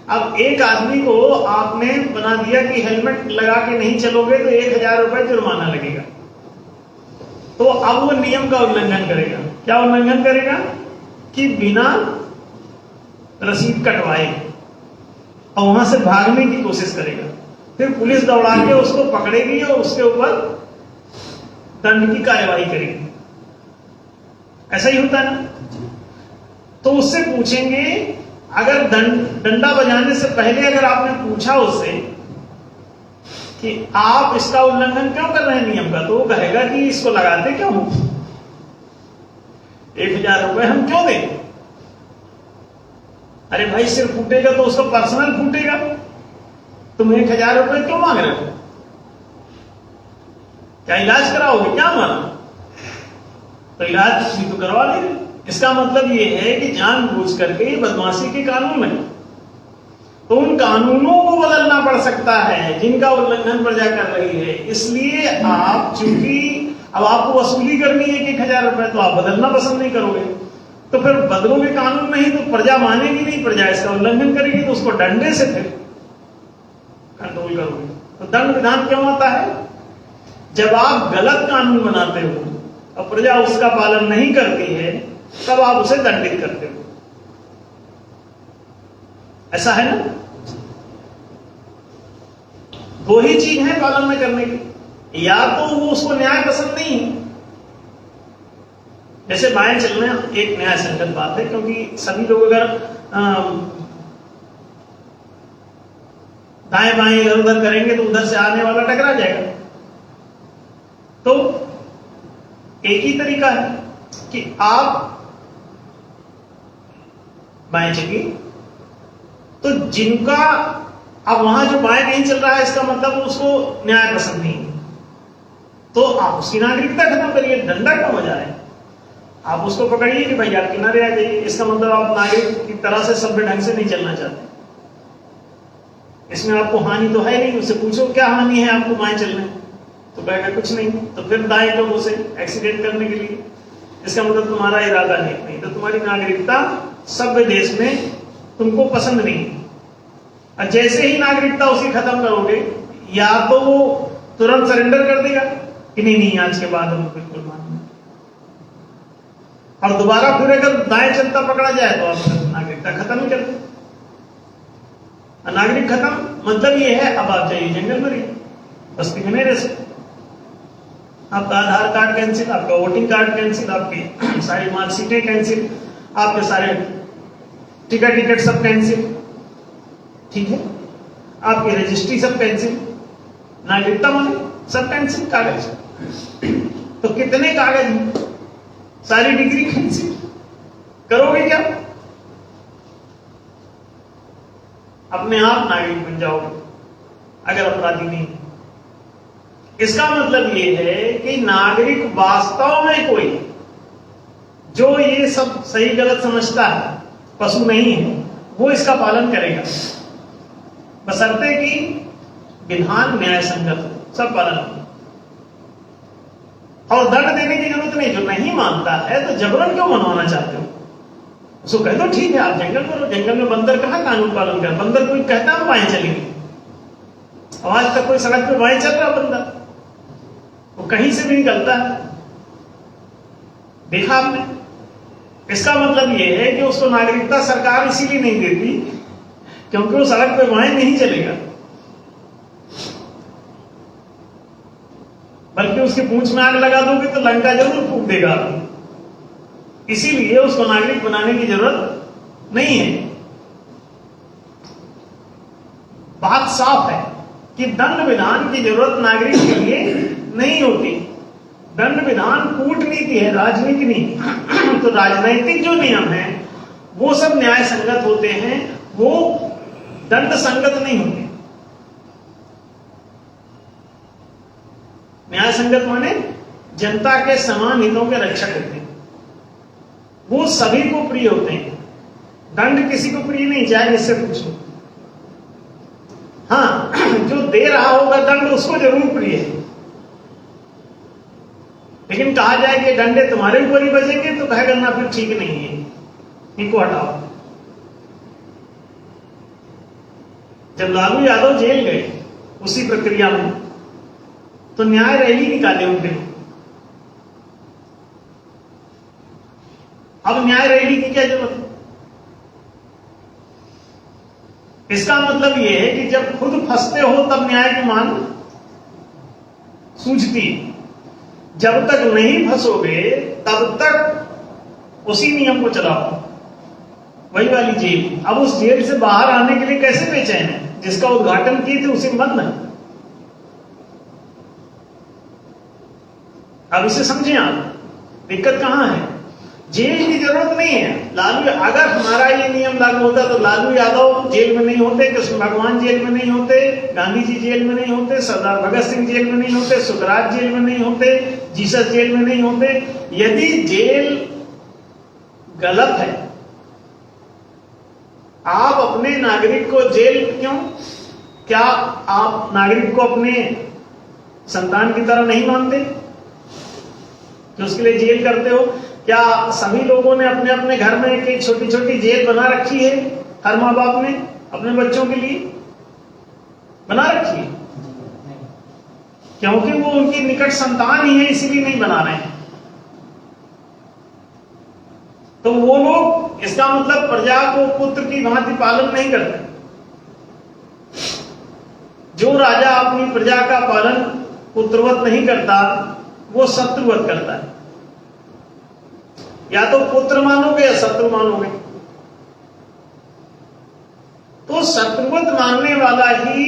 अब एक आदमी को आपने बना दिया कि हेलमेट लगा के नहीं चलोगे तो 1000 रुपए जुर्माना लगेगा, तो अब वो नियम का उल्लंघन करेगा। क्या उल्लंघन करेगा? कि बिना रसीद कटवाएगा और वहां से भागने की कोशिश करेगा, फिर पुलिस दौड़ा के उसको पकड़ेगी और उसके ऊपर दंड की कार्यवाही करेगी। ऐसा ही होता है ना। तो उससे पूछेंगे, अगर डंडा बजाने से पहले अगर आपने पूछा उससे कि आप इसका उल्लंघन क्यों कर रहे हैं नियम का, तो वो कहेगा कि इसको लगाते क्यों, 1000 रुपए हम क्यों दें। अरे भाई, सिर फूटेगा तो उसका पर्सनल फूटेगा, तुम 1000 रुपए क्यों मांग रहे हो, क्या इलाज कराओगे क्या हमारा, तो इलाज भी तो करवा लेंगे। इसका मतलब ये है कि जानबूझ करके बदमाशी के कानून है, तो उन कानूनों को बदलना पड़ सकता है जिनका उल्लंघन प्रजा कर रही है। इसलिए आप, चूंकि अब आपको वसूली करनी है कि 1000 रुपए, तो आप बदलना पसंद नहीं करोगे, तो फिर बदलोगे कानून नहीं तो प्रजा मानेगी नहीं, प्रजा इसका उल्लंघन करेगी, तो उसको डंडे से फिर कंट्रोल करोगे। तो दंड विधान क्यों आता है? जब आप गलत कानून बनाते हो और प्रजा उसका पालन नहीं करती है, तब आप उसे दंडित करते हो। ऐसा है ना। दो ही चीज है पालन में करने की, या तो वो उसको न्याय पसंद नहीं है, जैसे बाएं चलना एक न्याय संगत बात है, क्योंकि सभी लोग अगर दाएं बाएं इधर उधर करेंगे तो उधर से आने वाला टकरा जाएगा। तो एक ही तरीका है कि आप बाएं चलिए, तो जिनका अब वहां जो बाएं नहीं चल रहा है, इसका मतलब उसको न्याय पसंद नहीं है, तो आप उसकी नागरिकता खत्म करिए, डंडा क्यों बजा रहे हैं। आप उसको पकड़िए कि भाई आप किनारे आ जाइए, इसका मतलब आप नागरिक की तरह से सभ्य ढंग से नहीं चलना चाहते। इसमें आपको हानि तो है नहीं, उससे पूछो क्या हानि है आपको बाएं चलने, तो कहेगा कुछ नहीं, तो फिर दाएं क्यों उसे एक्सीडेंट करने के लिए, इसका मतलब तुम्हारा इरादा नहीं, तो तुम्हारी नागरिकता सभ्य देश में तुमको पसंद नहीं। और जैसे ही नागरिकता उसकी खत्म करोगे, या तो वो तुरंत सरेंडर कर देगा कि नहीं आज के बाद हम बिल्कुल मानेंगे, और दोबारा फिर अगर दाएं चलता पकड़ा जाए तो आप नागरिकता खत्म ही कर दो। नागरिक खत्म मतलब ये है अब आप जाइए जंगल में रहिए, बस्ती में नहीं रह सकते। आपका आधार कार्ड कैंसिल, आपका वोटिंग कार्ड कैंसिल, आपकी सारी मार्कशीटें कैंसिल, आपके सारे टिकट सब कैंसिल, ठीक है, आपकी रजिस्ट्री सब कैंसिल, नागरिकता माने सब कैंसिल, कागज तो कितने कागज, सारी डिग्री कैंसिल, करोगे क्या? अपने आप नागरिक बन जाओगे अगर अपराधी नहीं। इसका मतलब यह है कि नागरिक वास्तव में कोई जो ये सब सही गलत समझता है, पशु नहीं है, वो इसका पालन करेगा, बशर्ते कि विधान न्याय संगत हो, सब पालन हो। और दंड देने की जरूरत नहीं, जो नहीं मानता है तो जबरन क्यों मनवाना चाहते हो, उसको कह दो ठीक है आप जंगल में रहो, जंगल में बंदर कहाँ कानून पालन कर, बंदर कोई कहता है बाएं चलेंगे, आज तक कोई सड़क पे बाएं चल रहा बंदर, वो कहीं से भी निकलता है, देखा आपने। इसका मतलब यह है कि उसको नागरिकता सरकार इसीलिए नहीं देती क्योंकि वो सड़क पे बाएं नहीं चलेगा, बल्कि उसकी पूंछ में आग लगा दोगे तो लंका जरूर फूंक देगा, इसीलिए उसको नागरिक बनाने की जरूरत नहीं है। बात साफ है कि दंड विधान की जरूरत नागरिक के लिए नहीं होती। दंड विधान कूटनीति है, राजनीति नहीं। तो राजनैतिक जो नियम है वो सब न्याय संगत होते हैं, वो दंड संगत नहीं होते। न्याय संगत माने जनता के समान हितों के रक्षक होते हैं, वो सभी को प्रिय होते हैं। दंड किसी को प्रिय नहीं, चाहे इससे पूछो। हाँ, जो दे रहा होगा दंड उसको जरूर प्रिय है, लेकिन कहा जाए कि डंडे तुम्हारे ऊपर ही बजेंगे तो कहेगा ना फिर ठीक नहीं है, इनको हटाओ। जब लालू यादव जेल गए उसी प्रक्रिया में, तो न्याय रैली निकाले उनके। अब न्याय रैली की क्या जरूरत है? इसका मतलब यह है कि जब खुद फंसते हो तब न्याय की मांग सूझती है, जब तक नहीं फंसोगे तब तक उसी नियम को चलाओ, वही वाली जेल। अब उस जेल से बाहर आने के लिए कैसे बेचैन है? जिसका उद्घाटन किए थे उसे बंद है। अब इसे समझें आप, दिक्कत कहां है? जेल की जरूरत नहीं है। लालू, अगर हमारा ये नियम लागू होता तो लालू यादव जेल में नहीं होते, कृष्ण भगवान जेल में नहीं होते, गांधी जी जेल में नहीं होते, सरदार भगत सिंह जेल में नहीं होते, सुखराज जेल में नहीं होते, जीसस जेल में नहीं होते। यदि जेल गलत है, आप अपने नागरिक को जेल क्यों? क्या आप नागरिक को अपने संतान की तरह नहीं मानते कि उसके लिए जेल करते हो? क्या सभी लोगों ने अपने अपने घर में एक छोटी छोटी जेल बना रखी है? हर माँ बाप ने अपने बच्चों के लिए बना रखी है, क्योंकि वो उनकी निकट संतान ही है, इसीलिए नहीं बना रहे हैं। तो वो लोग, इसका मतलब प्रजा को पुत्र की भांति पालन नहीं करते। जो राजा अपनी प्रजा का पालन पुत्रवत नहीं करता, वो शत्रुवत करता है। या तो पुत्र मानोगे या शत्रु मानोगे। तो शत्रुवत मानने वाला ही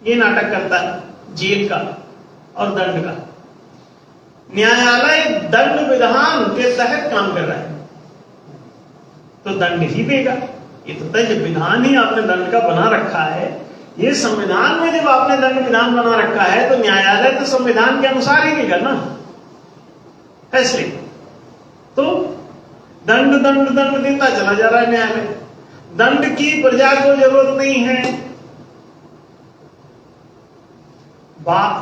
ये नाटक करता है, जेल का और दंड का। न्यायालय दंड विधान के तहत काम कर रहा है तो दंड ही देगा। ये तो तय विधान ही आपने दंड का बना रखा है। ये संविधान में जब आपने दंड विधान बना रखा है तो न्यायालय तो संविधान के अनुसार ही लेगा ना फैसले। तो दंड दंड दंड देता चला जा रहा है न्यायालय। दंड की प्रजा को जरूरत नहीं है।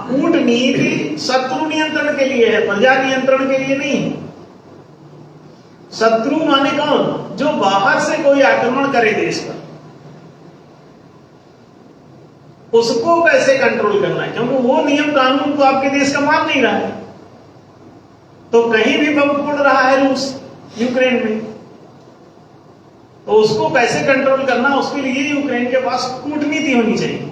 कूटनीति शत्रु नियंत्रण के लिए है, प्रजा नियंत्रण के लिए नहीं है। शत्रु माने कौन? जो बाहर से कोई आक्रमण करे देश पर, उसको कैसे कंट्रोल करना है, क्योंकि वो नियम कानून तो आपके देश का मान नहीं रहा है। तो कहीं भी बम फोड़ रहा है रूस यूक्रेन में, तो उसको कैसे कंट्रोल करना, उसके लिए यूक्रेन के पास कूटनीति होनी चाहिए।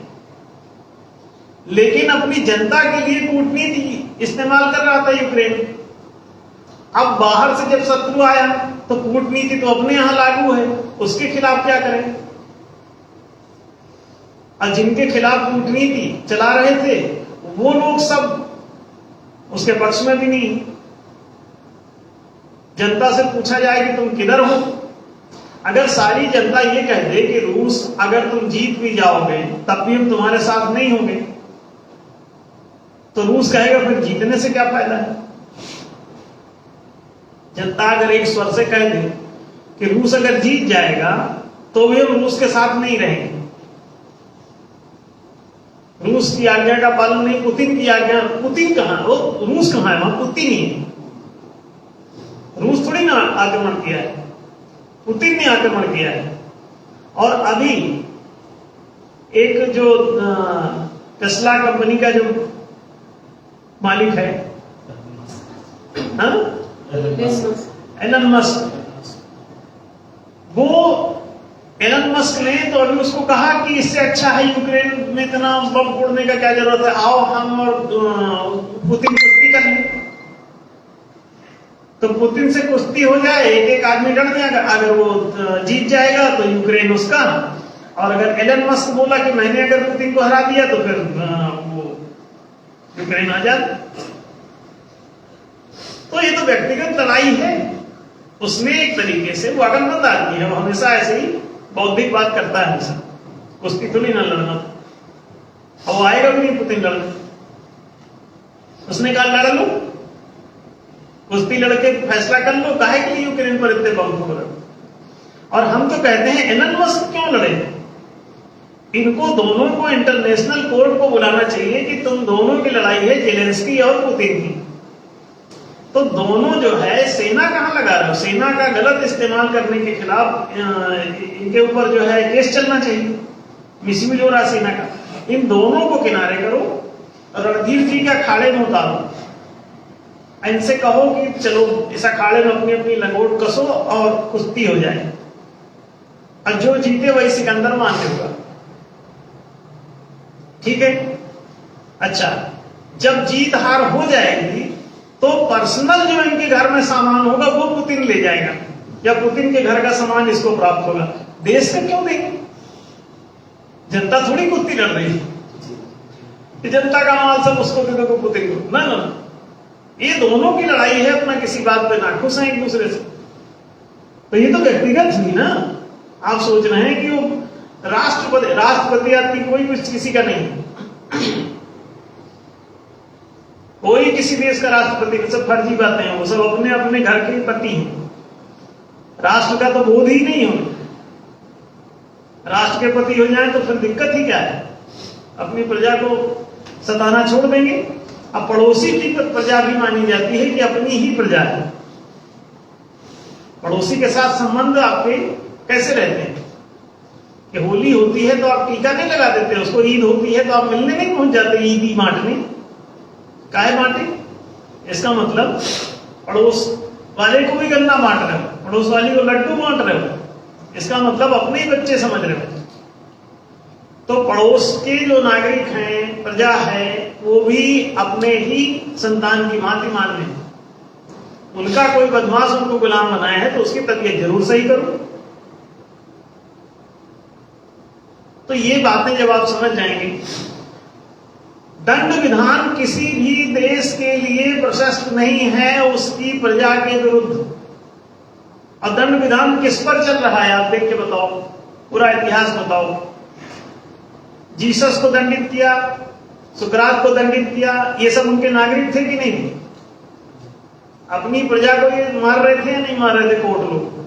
लेकिन अपनी जनता के लिए कूटनीति इस्तेमाल कर रहा था यूक्रेन। अब बाहर से जब शत्रु आया तो कूटनीति तो अपने यहां लागू है, उसके खिलाफ क्या करें? और जिनके खिलाफ कूटनीति चला रहे थे वो लोग सब उसके पक्ष में भी नहीं। जनता से पूछा जाए कि तुम किधर हो, अगर सारी जनता ये कह दे कि रूस अगर तुम जीत भी जाओगे तब भी हम तुम्हारे साथ नहीं होंगे, तो रूस कहेगा फिर जीतने से क्या फायदा है। जनता अगर एक स्वर से कह दे कि रूस अगर जीत जाएगा तो भी हम रूस के साथ नहीं रहेंगे, रूस की आज्ञा का पालन नहीं, पुतिन की आज्ञा। पुतिन कहां, वो रूस कहां है? वहां पुतिन ही है। रूस थोड़ी ना आक्रमण किया है, पुतिन ने आक्रमण किया है। और अभी एक जो टेस्ला कंपनी का जो मालिक है एलन मस्क, वो एलन मस्क ने तो अभी उसको कहा कि इससे अच्छा है यूक्रेन में इतना बम फोड़ने का क्या जरूरत है, आओ हम और पुतिन कुश्ती कर लें। तो पुतिन से कुश्ती हो जाए, एक एक आदमी लड़ जाएगा, अगर वो जीत जाएगा तो यूक्रेन उसका, और अगर एलन मस्क बोला कि मैंने अगर पुतिन को हरा दिया तो फिर वो यूक्रेन आजाद। तो ये तो व्यक्तिगत लड़ाई है। उसने एक तरीके से, वो अकलमंद आदमी है, वो हमेशा ऐसे ही बौद्धिक बात करता है, हमेशा कुश्ती तो नहीं ना लड़ना, और वो आएगा भी नहीं पुतिन लड़ने। उसने कहा लड़ लो, कुश्ती लड़के फैसला कर लो, काहे के लिए यूक्रेन पर इतने बम फोड़ रहे। और हम तो कहते हैं एलन मस्क क्यों लड़े? इनको दोनों को इंटरनेशनल कोर्ट को बुलाना चाहिए कि तुम दोनों की लड़ाई है, जेलेंस्की और पुतिन की। तो दोनों जो है, सेना कहां लगा रहे हो? सेना का गलत इस्तेमाल करने के खिलाफ इनके ऊपर जो है केस चलना चाहिए, मिसयूज हो रहा सेना का। इन दोनों को किनारे करो, रणधीर जी के अखाड़े में उतारो, इनसे कहो कि चलो इस अखाड़े में अपनी अपनी लंगोट कसो और कुश्ती हो जाए। और जो जीते वही सिकंदर मान्य होगा। ठीक है। अच्छा, जब जीत हार हो जाएगी तो पर्सनल जो इनके घर में सामान होगा वो पुतिन ले जाएगा, या पुतिन के घर का सामान इसको प्राप्त होगा। देश का क्यों देंगे? जनता थोड़ी कुत्ती लड़ रही है कि जनता का माल सब उसको दे दो पुतिन को। ना ना, ये दोनों की लड़ाई है, अपना किसी बात पे नाखुश है एक दूसरे से। तो ये तो व्यक्तिगत हुई ना। आप सोच रहे हैं कि वो राष्ट्रपति आदमी कोई कुछ किसी का नहीं, कोई किसी देश का राष्ट्रपति, सब फर्जी बातें हैं, वो सब अपने अपने घर के पति हैं। राष्ट्र का तो बोध ही नहीं हो। राष्ट्र के पति हो जाए तो फिर दिक्कत ही क्या है? अपनी प्रजा को सताना छोड़ देंगे। अब पड़ोसी की प्रजा भी मानी जाती है कि अपनी ही प्रजा है। पड़ोसी के साथ संबंध आपके कैसे रहते हैं कि होली होती है तो आप टीका नहीं लगा देते, उसको ईद होती है तो आप मिलने नहीं पहुंच जाते ईदी बांटने। काहे बांटे? इसका मतलब पड़ोस वाले को भी गन्ना बांट रहे हो, पड़ोस वाली को लड्डू बांट रहे हो, इसका मतलब अपने ही बच्चे समझ रहे हो। तो पड़ोस के जो नागरिक हैं, प्रजा है, वो भी अपने ही संतान की भांति मान रहे हैं। उनका कोई बदमाश उनको गुलाम बनाया है तो उसकी तबीयत जरूर सही करो। तो ये बातें जब आप समझ जाएंगे, दंड विधान किसी भी देश के लिए प्रशस्त नहीं है उसकी प्रजा के विरुद्ध। और दंड विधान किस पर चल रहा है आप देख के बताओ, पूरा इतिहास बताओ। जीसस को दंडित किया, सुकरात को दंडित किया, ये सब उनके नागरिक थे कि नहीं थे? अपनी प्रजा को ये मार रहे थे या नहीं मार रहे थे कोर्ट लोग?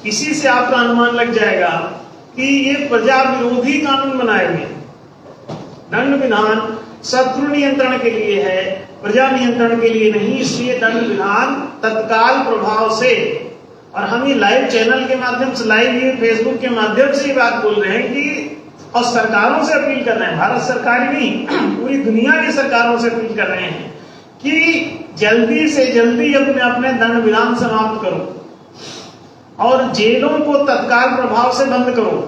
इसी से आपका अनुमान लग जाएगा कि ये प्रजा विरोधी कानून बनाए हुए। दंड विधान शत्रु नियंत्रण के लिए है, प्रजा नियंत्रण के लिए नहीं। इसलिए दंड विधान तत्काल प्रभाव से, और हम ये लाइव चैनल के माध्यम से, लाइव ये फेसबुक के माध्यम से ये बात बोल रहे हैं कि, और सरकारों से अपील कर रहे हैं, भारत सरकार ही नहीं पूरी दुनिया की सरकारों से अपील कर रहे हैं कि जल्दी से जल्दी अपने अपने दंड विधान समाप्त करो और जेलों को तत्काल प्रभाव से बंद करो।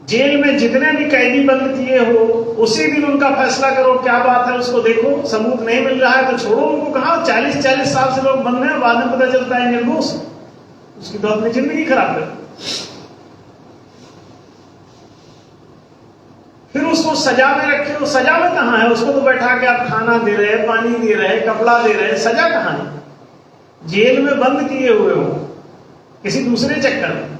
जेल में जितने भी कैदी बंद किए हो उसी दिन उनका फैसला करो, क्या बात है उसको देखो, सबूत नहीं मिल रहा है तो छोड़ो उनको। कहा 40-40 साल से लोग बंद हैं, बाद में पता चलता है निर्दोष, उसकी तो अपनी जिंदगी खराब कर। फिर उसको सजा में रखे हो, सजा में कहां है? उसको तो बैठा के आप खाना दे रहे, पानी दे रहे, कपड़ा दे रहे, सजा कहां है? जेल में बंद किए हुए हो किसी दूसरे चक्कर में।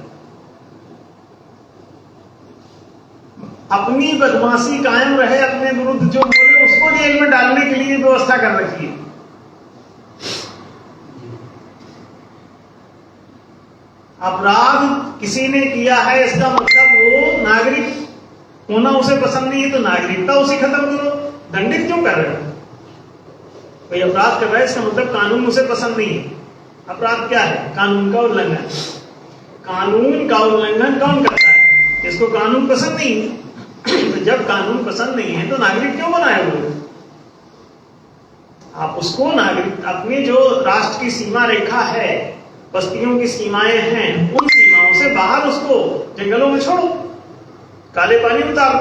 अपनी बदमाशी कायम रहे, अपने विरुद्ध जो बोले उसको जेल में डालने के लिए व्यवस्था कर रखी है। अपराध किसी ने किया है, इसका मतलब वो नागरिक होना उसे पसंद नहीं है, तो नागरिकता उसे खत्म करो। दंडित क्यों कर रहे हो? कोई अपराध कर रहा है, इसका मतलब कानून उसे पसंद नहीं है। अपराध क्या है? कानून का उल्लंघन। कानून का उल्लंघन कौन करता है? जिसको कानून पसंद नहीं है। तो जब कानून पसंद नहीं है तो नागरिक क्यों बनाए हुए? आप उसको नागरिक, अपनी जो राष्ट्र की सीमा रेखा है, बस्तियों की सीमाएं हैं, उन सीमाओं से बाहर उसको जंगलों में छोड़ो, काले पानी उतारो,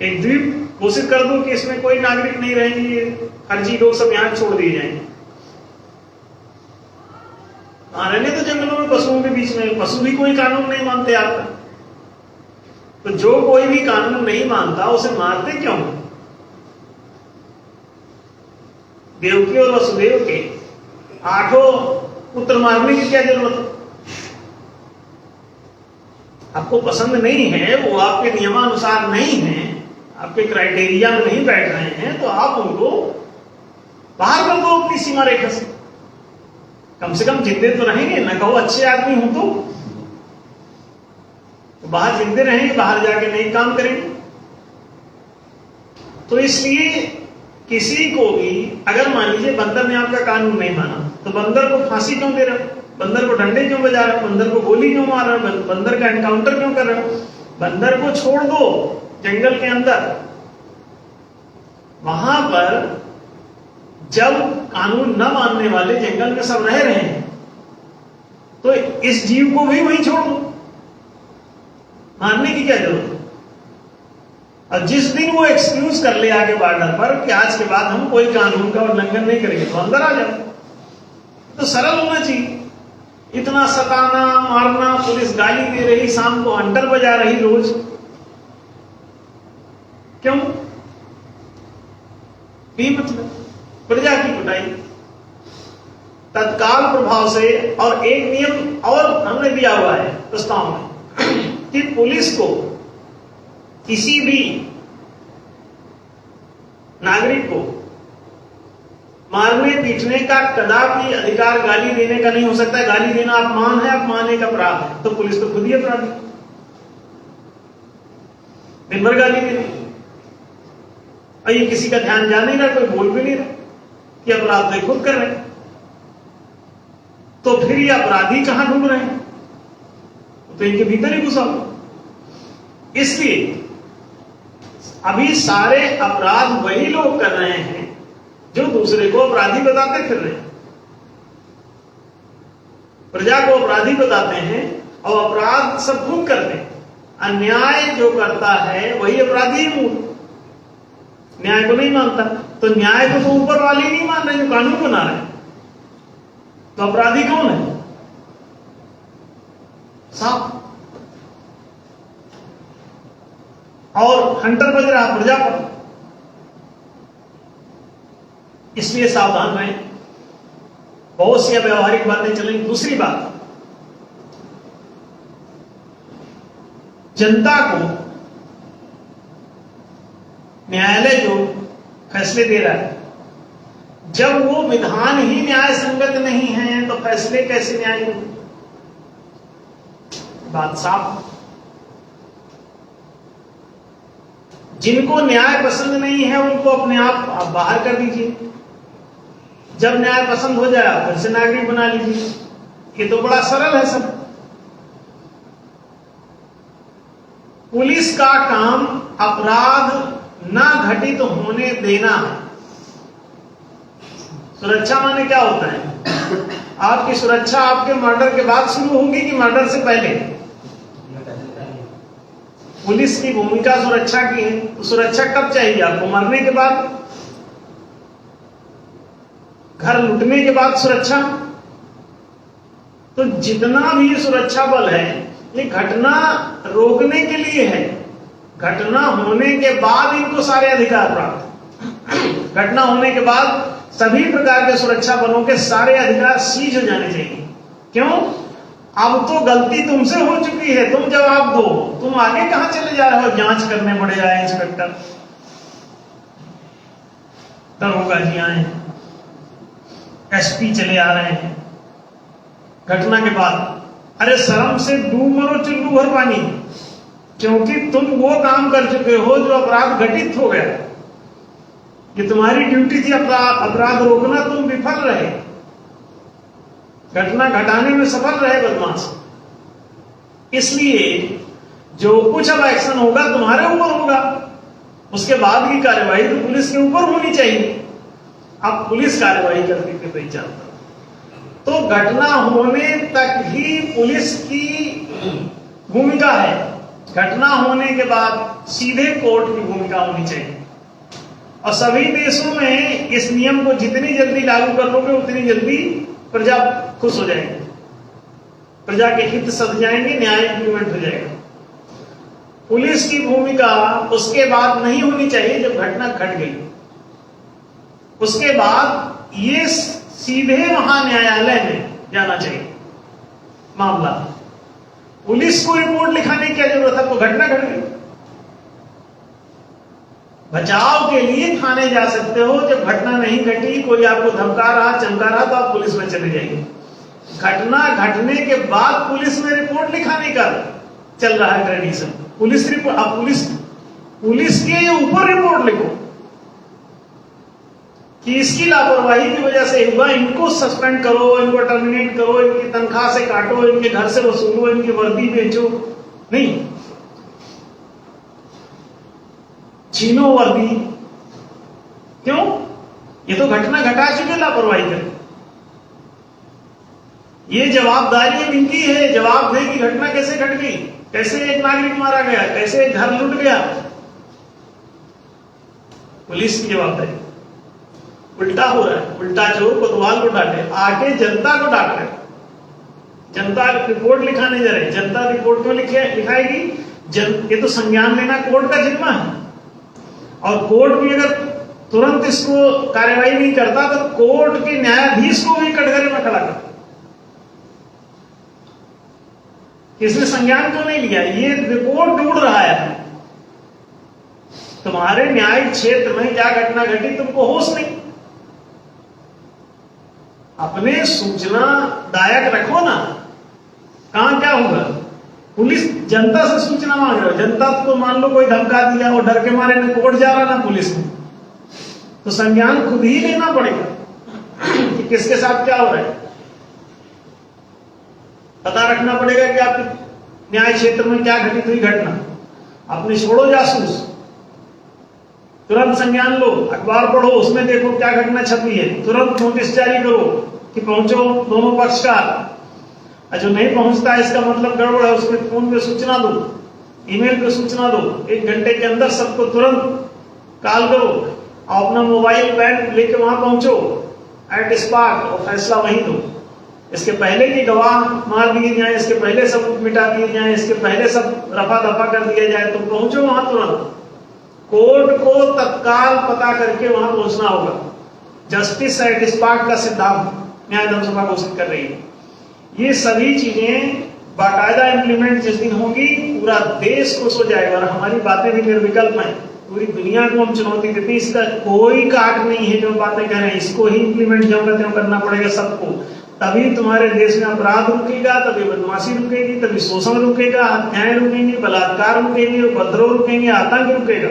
एक द्वीप घोषित कर दो कि इसमें कोई नागरिक नहीं रहेंगे, फर्जी लोग सब यहां छोड़ दिए जाएंगे। रहने तो जंगलों में पशुओं के बीच में, पशु भी कोई कानून नहीं मानते आपका। तो जो कोई भी कानून नहीं मानता उसे मारते क्यों? देवकी और वसुदेव के 8 पुत्र मारने की क्या जरूरत है? आपको पसंद नहीं है, वो आपके नियमानुसार नहीं है, आपके क्राइटेरिया में नहीं बैठ रहे हैं, तो आप उनको बाहर कर दो अपनी सीमा रेखा से। कम से कम जिंदे तो रहेंगे, न कहो अच्छे आदमी हो तो बाहर जिंदे रहेंगे, बाहर जाके नहीं काम करेंगे। तो इसलिए किसी को भी, अगर मान लीजिए बंदर ने आपका कानून नहीं माना, तो बंदर को फांसी क्यों दे रहे हो? बंदर को डंडे क्यों बजा रहे हो? बंदर को गोली क्यों मार रहे हो? बंदर का एनकाउंटर क्यों कर रहे हो? बंदर को छोड़ दो जंगल के अंदर। वहां पर जब कानून न मानने वाले जंगल में सब रह रहे हैं, इस जीव को भी वहीं छोड़ दो, मारने की क्या जरूरत है। और जिस दिन वो एक्सक्यूज कर ले आगे बॉर्डर पर कि आज के बाद हम कोई कानून का उल्लंघन नहीं करेंगे, तो अंदर आ जाओ। तो सरल होना चाहिए। इतना सताना मारना, पुलिस गाली दे रही, शाम को हंटर बजा रही रोज, क्यों? मतलब प्रजा की कुटाई तत्काल प्रभाव से। और एक नियम और हमने दिया हुआ है प्रस्ताव में कि पुलिस को किसी भी नागरिक को मारने पीटने का कदापि अधिकार गाली देने का नहीं हो सकता है। गाली देना अपमान है, अपमान एक अपराध है, तो पुलिस तो खुद ही अपराधी, दिन भर गाली दे रही और ये किसी का ध्यान जा नहीं रहा, कोई बोल भी नहीं रहा कि अपराध तो खुद कर रहे हैं। तो फिर ये अपराधी कहां ढूंढ रहे हैं? तो इनके भीतर ही घुसा हो। इसलिए अभी सारे अपराध वही लोग कर रहे हैं जो दूसरे को अपराधी बताते फिर रहे हैं। प्रजा को अपराधी बताते हैं और अपराध सब खुद करते हैं। अन्याय जो करता है वही अपराधी ही मूल, न्याय को नहीं मानता। तो न्याय को तो ऊपर वाले नहीं मान रहे जो कानून बना रहे, तो अपराधी कौन है? सांप। और हंटर बज रहा प्रजा पर। इसलिए सावधान रहें। बहुत सी व्यवहारिक बातें चलेंगी। दूसरी बात, जनता को न्यायालय जो फैसले दे रहा है, जब वो विधान ही न्याय संगत नहीं है तो फैसले कैसे न्याय होंगे? बात साफ। जिनको न्याय पसंद नहीं है उनको अपने आप बाहर कर दीजिए। जब न्याय पसंद हो जाए फिर से नागरिक बना लीजिए। ये तो बड़ा सरल है सब। पुलिस का काम अपराध ना घटित होने देना है। सुरक्षा माने क्या होता है? आपकी सुरक्षा आपके मर्डर के बाद शुरू होगी कि मर्डर से पहले? पुलिस की भूमिका सुरक्षा की है, तो सुरक्षा कब चाहिए आपको? मरने के बाद? घर लूटने के बाद सुरक्षा? तो जितना भी सुरक्षा बल है ये घटना रोकने के लिए है। घटना होने के बाद इनको सारे अधिकार प्राप्त। घटना होने के बाद सभी प्रकार के सुरक्षा बलों के सारे अधिकार सीज हो जाने चाहिए। क्यों? अब तो गलती तुमसे हो चुकी है, तुम जवाब दो। तुम आगे कहां चले जा रहे हो? जांच करने पड़े जाए इंस्पेक्टर, दरोगा जी आए, एसपी चले आ रहे हैं घटना के बाद। अरे शर्म से डूब मरो चुल्लू भर पानी, क्योंकि तुम वो काम कर चुके हो जो अपराध घटित हो गया। ये तुम्हारी ड्यूटी थी अपराध रोकना, तुम विफल रहे। घटना घटाने में सफल रहे बदमाश। इसलिए जो कुछ अब एक्शन होगा तुम्हारे ऊपर होगा, उसके बाद की कार्यवाही तो पुलिस के ऊपर होनी चाहिए। अब पुलिस कार्यवाही करती थी नहीं चलता, तो घटना होने तक ही पुलिस की भूमिका है। घटना होने के बाद सीधे कोर्ट की भूमिका होनी चाहिए। और सभी देशों में इस नियम को जितनी जल्दी लागू कर लोगे उतनी जल्दी प्रजा खुश हो जाएगी, प्रजा के हित सध जाएंगे, न्याय इंप्लीमेंट हो जाएगा। पुलिस की भूमिका उसके बाद नहीं होनी चाहिए जब घटना घट गई। उसके बाद ये सीधे महान्यायालय में जाना चाहिए मामला। पुलिस को रिपोर्ट लिखाने की क्या जरूरत है? तो घटना घट गई। बचाव के लिए थाने जा सकते हो। जब घटना नहीं घटी, कोई आपको धमका रहा चमका रहा, तो आप पुलिस में चले जाइए। घटना घटने के बाद पुलिस में रिपोर्ट लिखाने का चल रहा है ट्रेडिशन। पुलिस रिपोर्ट, आप पुलिस के ऊपर रिपोर्ट लिखो कि इसकी लापरवाही की वजह से हुआ, इनको सस्पेंड करो, इनको टर्मिनेट करो, इनकी तनख्वाह से काटो, इनके घर से वसूलो, इनकी वर्दी बेचो। नहीं, छीनो वर्दी। क्यों? ये तो घटना घटा चुके लापरवाही कर। ये जवाबदारी इनकी है, जवाब दे कि घटना कैसे घट गई, कैसे एक नागरिक मारा गया, कैसे एक घर लूट गया। पुलिस की जवाबदारी। उल्टा हो रहा है, उल्टा चोर कोतवाल को डांटे, आके जनता को डांट रहे। जनता रिपोर्ट लिखाने जा रहे, जनता रिपोर्ट क्यों लिखाएगी? ये तो संज्ञान लेना कोर्ट का जिम्मा है, और कोर्ट भी अगर तुरंत इसको कार्यवाही नहीं करता तो कोर्ट के न्यायाधीश को भी कटघरे में खड़ा करता। इसने संज्ञान क्यों नहीं लिया? ये रिपोर्ट ढूंढ रहा है। तुम्हारे न्यायिक क्षेत्र में क्या घटना घटी तुमको होश नहीं। अपने सूचना दायक रखो ना, कहां क्या होगा। पुलिस जनता से सूचना मांग रहे हो, जनता को मान लो कोई धमका दिया और डर के मारे ने कोर्ट जा रहा ना पुलिस में, तो संज्ञान खुद ही लेना पड़ेगा कि किसके साथ क्या हो रहा है। पता रखना पड़ेगा कि आपके न्याय क्षेत्र में क्या घटित हुई घटना। अपने छोड़ो जासूस, तुरंत संज्ञान लो, अखबार पढ़ो, उसमें देखो क्या घटना छपी है, तुरंत नोटिस जारी करो कि पहुंचो दोनों पक्ष का। और जो नहीं पहुंचता है इसका मतलब गड़बड़ है, उसमें फोन पे सूचना दो, ईमेल पे सूचना दो, 1 घंटे के अंदर सबको तुरंत कॉल करो और अपना मोबाइल पैन लेके वहां पहुंचो एट स्पॉट और फैसला वहीं दो। इसके पहले की गवाह मार दिए जाए, इसके पहले सब मिटा दिए जाए, इसके पहले सब रफा दफा कर दिया जाए, तो पहुंचो वहां तुरंत। कोर्ट को तत्काल पता करके वहां पहुंचना होगा। जस्टिस एट स्पॉट का सिद्धांत न्याय धर्मसभा घोषित कर रही है। ये सभी चीजें बाकायदा इंप्लीमेंट जिस दिन होगी पूरा देश खुश हो जाएगा। और हमारी बातें भी निर्विकल्प हैं, पूरी दुनिया को हम चुनौती देते हैं। इसका कोई काट नहीं है जो बातें कह रहे हैं, इसको ही इंप्लीमेंट ज्यों का त्यों करना पड़ेगा सबको। तभी तुम्हारे देश में अपराध रुकेगा, तभी बदमाशी रुकेगी, तभी शोषण रुकेगा, हत्याएं रुकेंगी, बलात्कार रुकेंगे, उपद्रव रुकेंगे, आतंक रुकेगा।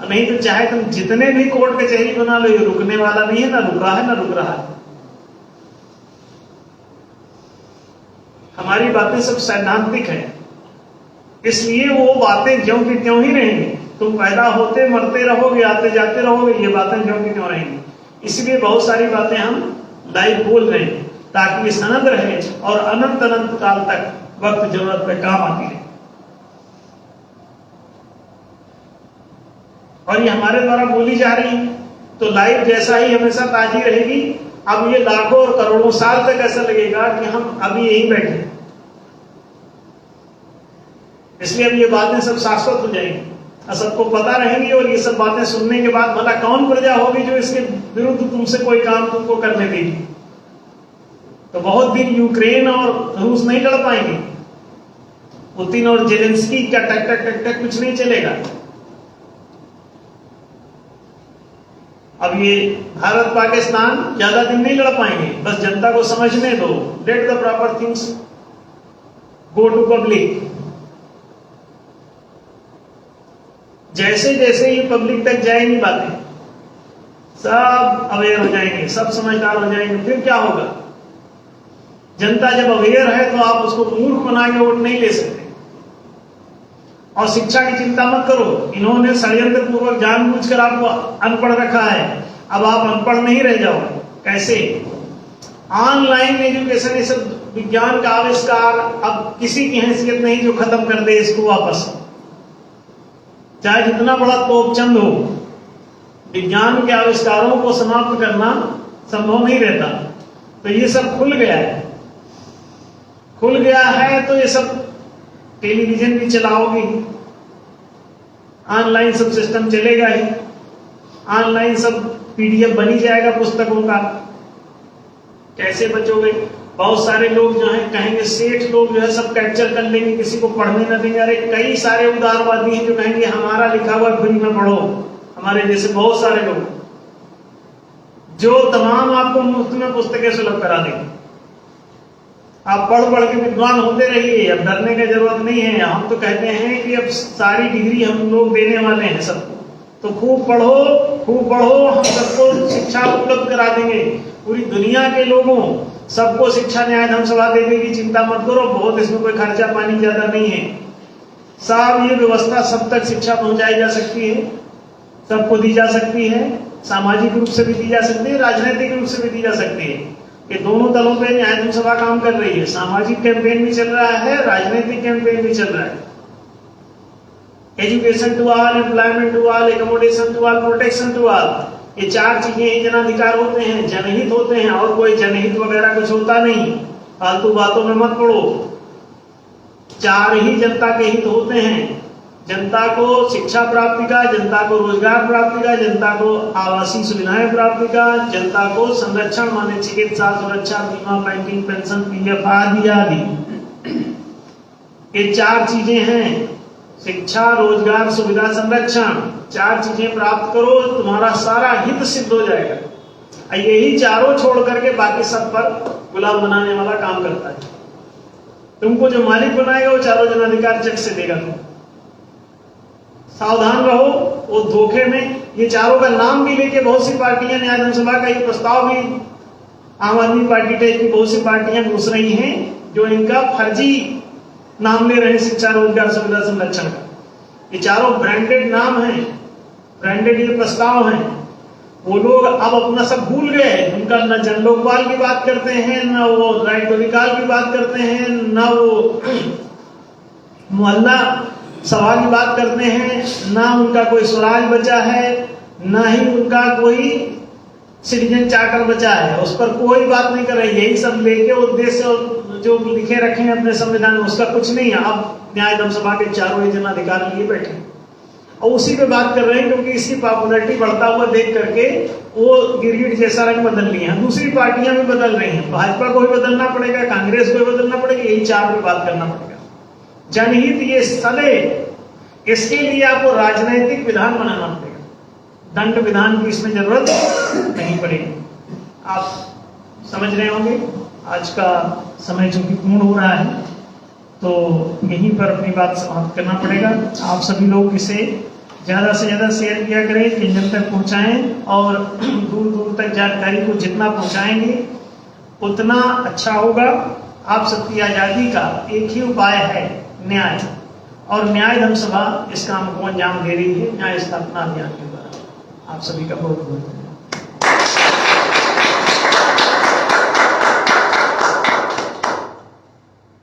नहीं तो चाहे तुम जितने भी कोर्ट कचहरी बना लो, ये रुकने वाला नहीं है, ना रुका है ना रुक रहा है। हमारी बातें सब सैद्धांतिक हैं, इसलिए वो बातें ज्यों की त्यों ही रहेंगी। तुम पैदा होते मरते रहोगे, आते जाते रहोगे, ये बातें ज्यों की त्यों रहेंगी। इसलिए बहुत सारी बातें हम लाइव बोल रहे हैं ताकि ये सनद रहे और अनंत अनंत काल तक वक्त जरूरत पे काम आती है। और ये हमारे द्वारा बोली जा रही है तो लाइव जैसा ही हमेशा ताजी रहेगी। अब ये लाखों और करोड़ों साल तक ऐसा लगेगा कि हम अभी यहीं बैठे, इसलिए अब ये बातें सब शाश्वत हो जाएंगी और सबको पता रहेंगी। और ये सब बातें सुनने के बाद भला कौन प्रजा होगी जो इसके विरुद्ध तुमसे कोई काम तुमको करने देगी। तो बहुत दिन यूक्रेन और रूस नहीं लड़ पाएंगे, पुतिन और जेलेंस्की का टक टक टक टक कुछ नहीं चलेगा। अब ये भारत पाकिस्तान ज्यादा दिन नहीं लड़ पाएंगे, बस जनता को समझने दो। Let the proper things go to public. जैसे जैसे ये पब्लिक तक जाएंगी बातें, सब अवेयर हो जाएंगे, सब समझदार हो जाएंगे। फिर क्या होगा? जनता जब अवेयर है तो आप उसको मूर्ख बना के वोट नहीं ले सकते। और शिक्षा की चिंता मत करो, इन्होंने षड्यंत्र पूर्वक जानबूझकर आपको अनपढ़ रखा है। अब आप अनपढ़ नहीं रह जाओगे। कैसे? ऑनलाइन एजुकेशन, ये सब विज्ञान का आविष्कार अब किसी की हैसियत नहीं जो खत्म कर दे इसको वापस। चाहे जितना बड़ा तोपचंद हो, विज्ञान के आविष्कारों को समाप्त करना संभव नहीं रहता। तो ये सब खुल गया है, खुल गया है तो ये सब टेलीविजन भी चलाओगे, ऑनलाइन सब सिस्टम चलेगा ही, ऑनलाइन सब पीडीएफ बनी जाएगा पुस्तकों का। कैसे बचोगे? बहुत सारे लोग जो है कहेंगे, सेठ लोग जो है सब कैप्चर कर लेंगे, किसी को पढ़ने न देंगे। अरे कई सारे उदारवादी हैं जो कहेंगे हमारा लिखा हुआ फ्री में पढ़ो। हमारे जैसे बहुत सारे लोग जो तमाम आपको मुफ्त में पुस्तकें सुलभ करा देंगे। आप पढ़ पढ़ के विद्वान होते रहिए, अब डरने की जरूरत नहीं है। हम तो कहते हैं कि अब सारी डिग्री हम लोग देने वाले हैं सबको, तो खूब पढ़ो, खूब पढ़ो, हम सबको शिक्षा उपलब्ध करा देंगे। पूरी दुनिया के लोगों सबको शिक्षा न्याय धर्मसभा दे देगी, चिंता मत करो। बहुत इसमें कोई खर्चा पानी ज्यादा नहीं है। साहब ये व्यवस्था सब तक शिक्षा पहुंचाई जा सकती है, सबको दी जा सकती है, सामाजिक रूप से भी दी जा सकती है, राजनीतिक रूप से भी दी जा सकती है। ये दोनों दलों पे न्याय सभा काम कर रही है। सामाजिक कैंपेन भी चल रहा है, राजनीतिक कैंपेन भी चल रहा है। Education to all, employment to all, accommodation to all, protection to all, ये चार चीजें ही जनाधिकार होते हैं, जनहित होते हैं। और कोई जनहित वगैरह कुछ होता नहीं, फालतू बातों में मत पड़ो। चार ही जनता के हित होते हैं। जनता को शिक्षा प्राप्ति का, जनता को रोजगार प्राप्ति का, जनता को आवासीय सुविधाएं प्राप्ति का, जनता को संरक्षण माने चिकित्सा, सुरक्षा, बीमा, बैंकिंग, पेंशन, पीएफ आदि आदि। ये चार चीजें हैं, शिक्षा, रोजगार, सुविधा, संरक्षण। चार चीजें प्राप्त करो, तुम्हारा सारा हित सिद्ध हो जाएगा। यही चारों छोड़ करके बाकी सब पर गुलाम बनाने वाला काम करता है। तुमको जो मालिक बनाएगा वो चारों जनाधिकार चट से देगा। तुम सावधान रहो, वो धोखे में ये चारों का नाम भी लेके बहुत सी पार्टियां, न्याय विधानसभा का ये प्रस्ताव भी आम आदमी पार्टी टाइप की बहुत सी पार्टियां घुस रही हैं जो इनका फर्जी नाम ले रहे हैं शिक्षा, रोजगार, सुविधा, संरक्षण का। ये चारों ब्रांडेड नाम हैं, ब्रांडेड ये प्रस्ताव हैं। वो लोग अब अपना सब भूल गए। उनका न जन लोकपाल की बात करते हैं, न वो राइट टू रिकॉल की बात करते हैं, न वो मोहल्ला सभा की बात करते हैं, ना उनका कोई स्वराज बचा है, ना ही उनका कोई सिटीजन चार्टर बचा है। उस पर कोई बात नहीं कर रहे। यही सब लेके उद्देश्य जो लिखे रखे हैं अपने संविधान में, उसका कुछ नहीं है। अब न्याय विधानसभा के चारों ही जनाधिकार लिए बैठे और उसी पे बात कर रहे हैं, क्योंकि इसकी पॉपुलैरिटी बढ़ता हुआ देख करके वो गिरगिट जैसा रंग बदल लिए हैं। दूसरी पार्टियां भी बदल रही हैं। भाजपा को भी बदलना पड़ेगा, कांग्रेस को भी बदलना पड़ेगा, यही चार पे बात करना पड़ेगा। जनहित ये सले, इसके लिए आपको राजनीतिक विधान बनाना पड़ेगा। दंड विधान की इसमें जरूरत नहीं पड़ेगी। आप समझ रहे होंगे। आज का समय चूंकि पूर्ण हो रहा है तो यहीं पर अपनी बात समाप्त करना पड़ेगा। आप सभी लोग इसे ज्यादा से ज्यादा शेयर किया करें, जन जन तक पहुंचाएं और दूर दूर तक जानकारी को जितना पहुंचाएंगे उतना अच्छा होगा। आप सबकी आजादी का एक ही उपाय है, न्याय। और न्याय विधानसभा इस काम को अंजाम दे रही है न्याय स्थापना अभियान के द्वारा। आप सभी का बहुत बहुत धन्यवाद।